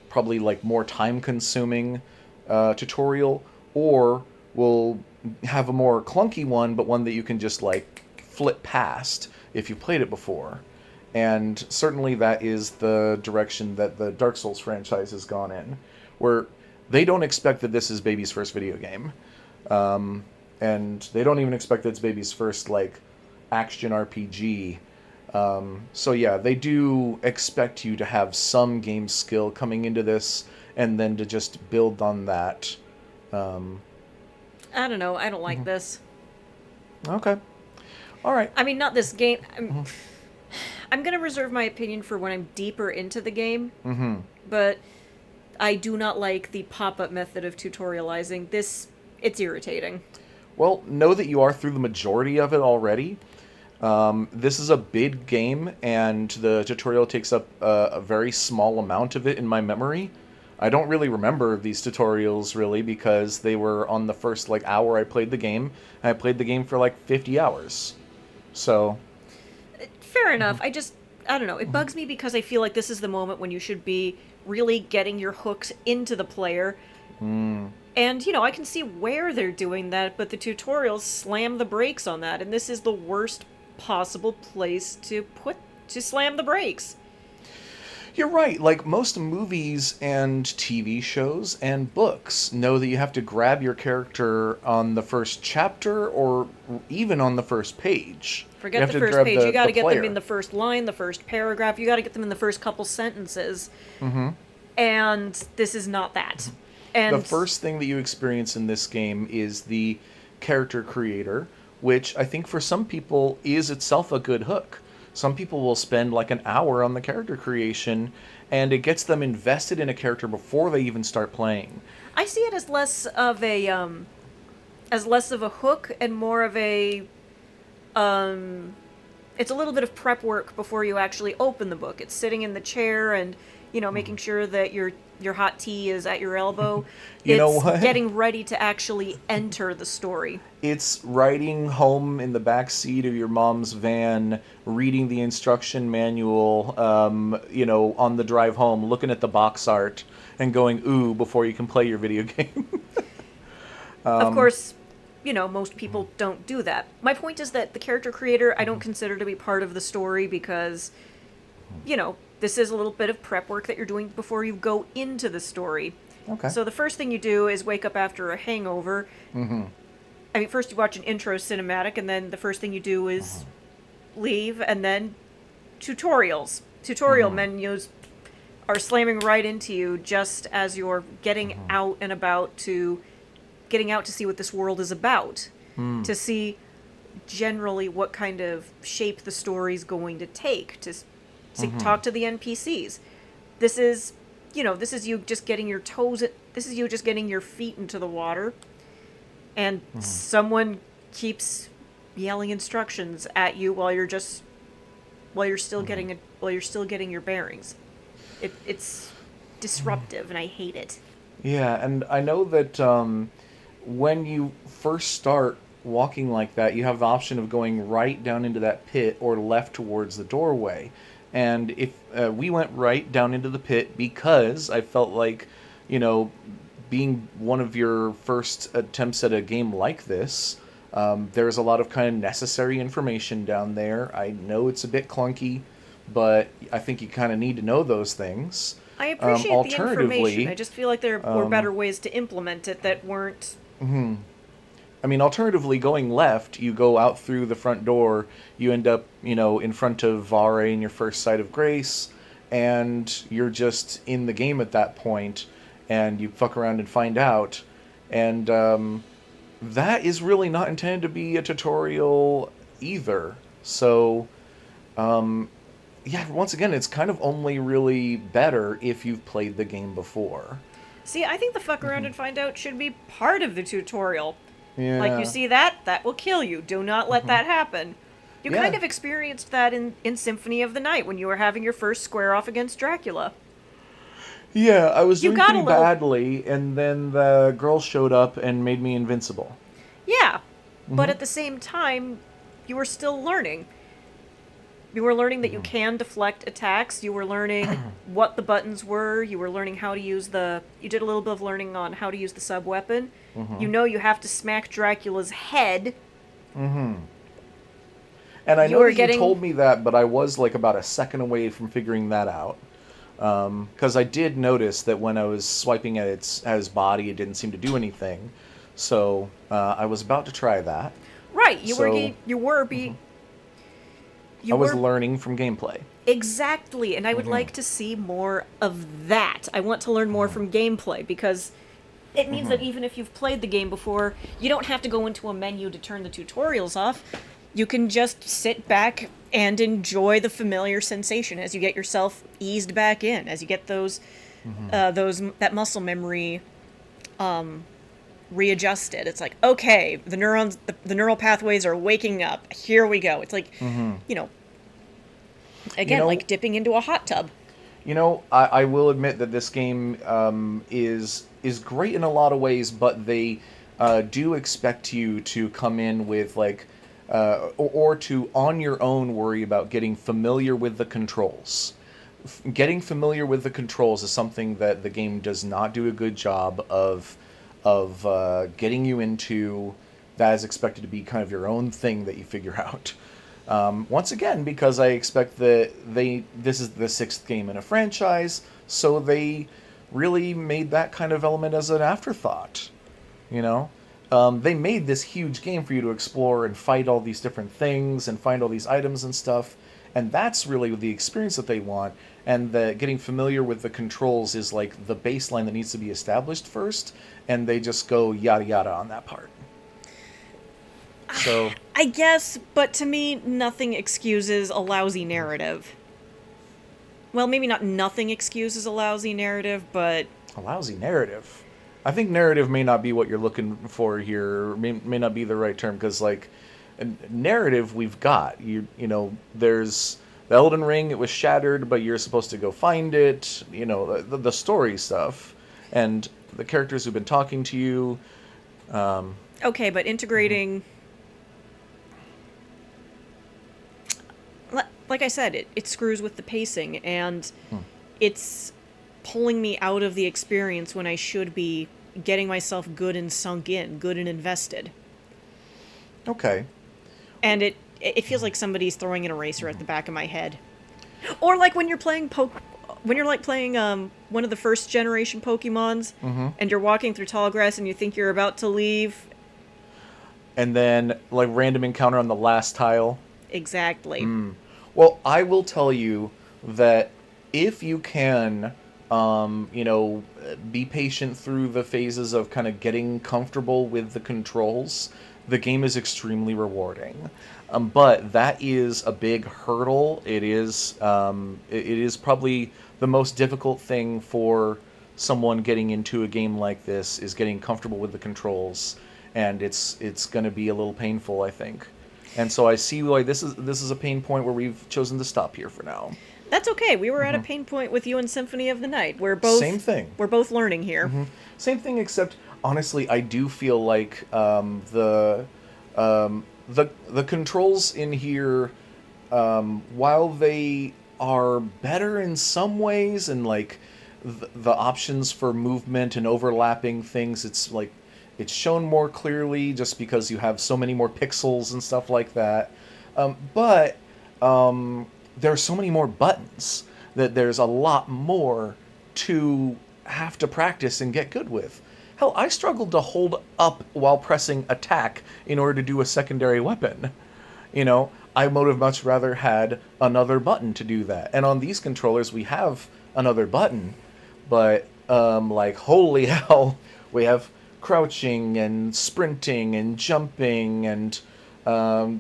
probably like more time consuming tutorial, or we'll have a more clunky one but one that you can just like flip past if you've played it before. And certainly that is the direction that the Dark Souls franchise has gone in, where they don't expect that this is baby's first video game. And they don't even expect that it's baby's first, like, action RPG. So yeah, they do expect you to have some game skill coming into this, and then to just build on that. I don't know. I don't like this. Okay. All right. I mean, not this game. I'm going to reserve my opinion for when I'm deeper into the game. Mm-hmm. But I do not like the pop-up method of tutorializing. It's irritating. Well, know that you are through the majority of it already. This is a big game, and the tutorial takes up a very small amount of it in my memory. I don't really remember these tutorials, really, because they were on the first, like, hour I played the game, and I played the game for, like, 50 hours. So... Fair enough. I don't know. It bugs me because I feel like this is the moment when you should be really getting your hooks into the player. And, you know, I can see where they're doing that, but the tutorials slam the brakes on that, and this is the worst possible place to slam the brakes. You're right. Like, most movies and TV shows and books know that you have to grab your character on the first chapter or even on the first page. Forget the first page. You gotta get them in the first line, the first paragraph. You gotta get them in the first couple sentences. Mm-hmm. And this is not that. And the first thing that you experience in this game is the character creator, which I think for some people is itself a good hook. Some people will spend like an hour on the character creation, and it gets them invested in a character before they even start playing. I see it as less of a hook and more of a it's a little bit of prep work before you actually open the book. It's sitting in the chair and making sure that your hot tea is at your elbow. You know It's what? getting ready to actually enter the story. It's riding home in the back seat of your mom's van, reading the instruction manual, on the drive home, looking at the box art, and going, ooh, before you can play your video game. Of course, most people don't do that. My point is that the character creator I don't consider to be part of the story because, this is a little bit of prep work that you're doing before you go into the story. Okay. So the first thing you do is wake up after a hangover. I mean, first you watch an intro cinematic, and then the first thing you do is leave, and then tutorials. Tutorial menus are slamming right into you just as you're getting out and about getting out to see what this world is about, to see generally what kind of shape the story's going to take, to talk to the NPCs. This is you just getting your feet into the water, and someone keeps yelling instructions at you while you're still getting your bearings. It's disruptive, and I hate it. Yeah, and I know that when you first start walking like that, you have the option of going right down into that pit or left towards the doorway. And if we went right down into the pit because I felt like, being one of your first attempts at a game like this, there's a lot of kind of necessary information down there. I know it's a bit clunky, but I think you kind of need to know those things. I appreciate the information. I just feel like there were better ways to implement it that weren't... I mean, alternatively, going left, you go out through the front door, you end up, in front of Vare in your first sight of grace, and you're just in the game at that point, and you fuck around and find out, and that is really not intended to be a tutorial either. So, yeah, once again, it's kind of only really better if you've played the game before. See, I think the fuck around and find out should be part of the tutorial. Yeah. Like, you see that will kill you. Do not let that happen. You kind of experienced that in Symphony of the Night when you were having your first square off against Dracula. Yeah, I was doing pretty badly, and then the girl showed up and made me invincible. Yeah, but at the same time, you were still learning. You were learning that you can deflect attacks. You were learning what the buttons were. You were learning how to use You did a little bit of learning on how to use the sub-weapon. You have to smack Dracula's head. And I know that you told me that, but I was like about a second away from figuring that out. Because I did notice that when I was swiping at his body, it didn't seem to do anything. So I was about to try that. Right, I was learning from gameplay. Exactly, and I would like to see more of that. I want to learn more from gameplay, because it means that even if you've played the game before, you don't have to go into a menu to turn the tutorials off. You can just sit back and enjoy the familiar sensation as you get yourself eased back in, as you get that muscle memory readjusted. It's like, okay, the neural pathways are waking up. Here we go. It's like, like dipping into a hot tub. I will admit that this game is great in a lot of ways, but they do expect you to come in with or to on your own worry about getting familiar with the controls. Getting familiar with the controls is something that the game does not do a good job of getting you into. That is expected to be kind of your own thing that you figure out. Once again, because I expect that this is the 6th game in a franchise, so they really made that kind of element as an afterthought. They made this huge game for you to explore and fight all these different things and find all these items and stuff, and that's really the experience that they want. And getting familiar with the controls is like the baseline that needs to be established first, and they just go yada yada on that part. So I guess, but to me, nothing excuses a lousy narrative. Well, maybe not nothing excuses a lousy narrative, but... A lousy narrative? I think narrative may not be what you're looking for here, may not be the right term, because, narrative we've got. There's the Elden Ring, it was shattered, but you're supposed to go find it. You know, the story stuff, and the characters who've been talking to you. Okay, but integrating... Like I said, it screws with the pacing, and it's pulling me out of the experience when I should be getting myself good and sunk in, good and invested. Okay. And it feels like somebody's throwing an eraser at the back of my head. Or like when you're playing one of the first generation Pokemons, and you're walking through tall grass and you think you're about to leave. And then, like, random encounter on the last tile. Exactly. Well, I will tell you that if you can, you know, be patient through the phases of kind of getting comfortable with the controls, the game is extremely rewarding. But that is a big hurdle. It is probably the most difficult thing for someone getting into a game like this, is getting comfortable with the controls, and it's going to be a little painful, I think. And so I see why this is a pain point where we've chosen to stop here for now. That's okay. We were at a pain point with you in Symphony of the Night. We're both Same thing. We're both learning here. Same thing, except honestly, I do feel like the controls in here, while they are better in some ways, and like the options for movement and overlapping things, it's like it's shown more clearly just because you have so many more pixels and stuff like that. But there are so many more buttons that there's a lot more to have to practice and get good with. Hell, I struggled to hold up while pressing attack in order to do a secondary weapon. You know, I would have much rather had another button to do that. And on these controllers, we have another button, but like, holy hell, we have crouching and sprinting and jumping and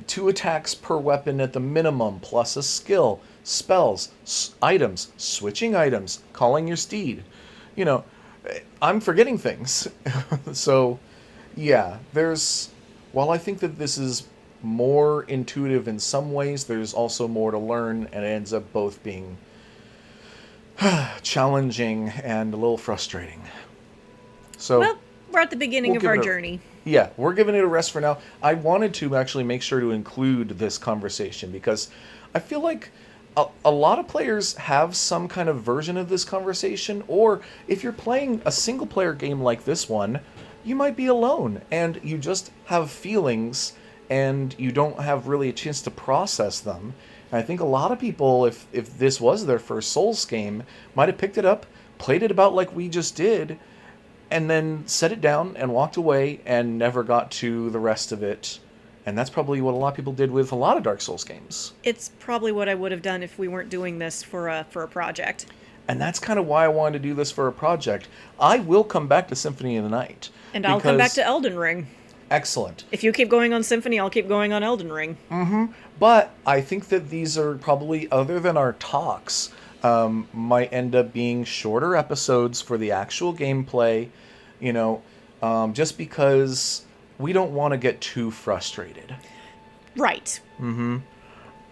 2 attacks per weapon at the minimum, plus a skill, spells, items, switching items, calling your steed. You know, I'm forgetting things. So, yeah, while I think that this is more intuitive in some ways, there's also more to learn, and it ends up both being challenging and a little frustrating. So, Well, we're at the beginning of our journey. Yeah, we're giving it a rest for now. I wanted to actually make sure to include this conversation because I feel like a lot of players have some kind of version of this conversation, or if you're playing a single-player game like this one, you might be alone, and you just have feelings, and you don't have really a chance to process them. And I think a lot of people, if this was their first Souls game, might have picked it up, played it about like we just did, and then set it down and walked away and never got to the rest of it. And that's probably what a lot of people did with a lot of Dark Souls games. It's probably what I would have done if we weren't doing this for a project. And that's kind of why I wanted to do this for a project. I will come back to Symphony of the Night. And I'll come back to Elden Ring. Excellent. If you keep going on Symphony, I'll keep going on Elden Ring. But I think that these are probably, other than our talks, might end up being shorter episodes for the actual gameplay, you know, just because we don't want to get too frustrated. Right.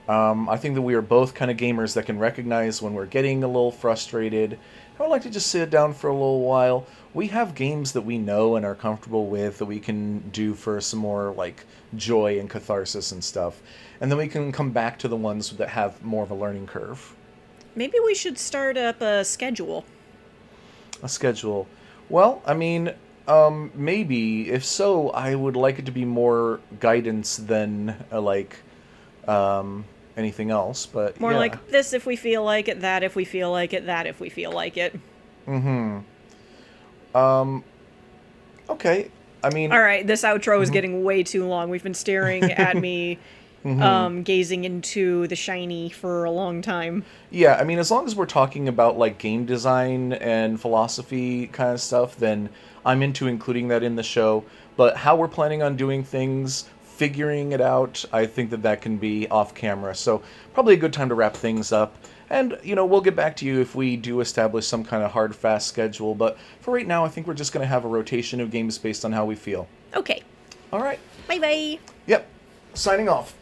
I think that we are both kind of gamers that can recognize when we're getting a little frustrated. I would like to just sit down for a little while. We have games that we know and are comfortable with that we can do for some more like joy and catharsis and stuff. And then we can come back to the ones that have more of a learning curve. Maybe we should start up a schedule. A schedule. Well, I mean, maybe. If so, I would like it to be more guidance than anything else. But More yeah. like this if we feel like it, that if we feel like it, that if we feel like it. Okay. I mean, All right, this outro is getting way too long. We've been staring at me, gazing into the shiny for a long time. yeah, I mean, as long as we're talking about like game design and philosophy kind of stuff, then I'm into including that in the show. But how we're planning on doing things, figuring it out, I think that can be off camera. So probably a good time to wrap things up. And, you know, we'll get back to you if we do establish some kind of hard, fast schedule. But for right now, I think we're just going to have a rotation of games based on how we feel. Okay. All right. Bye-bye. Yep. Signing off.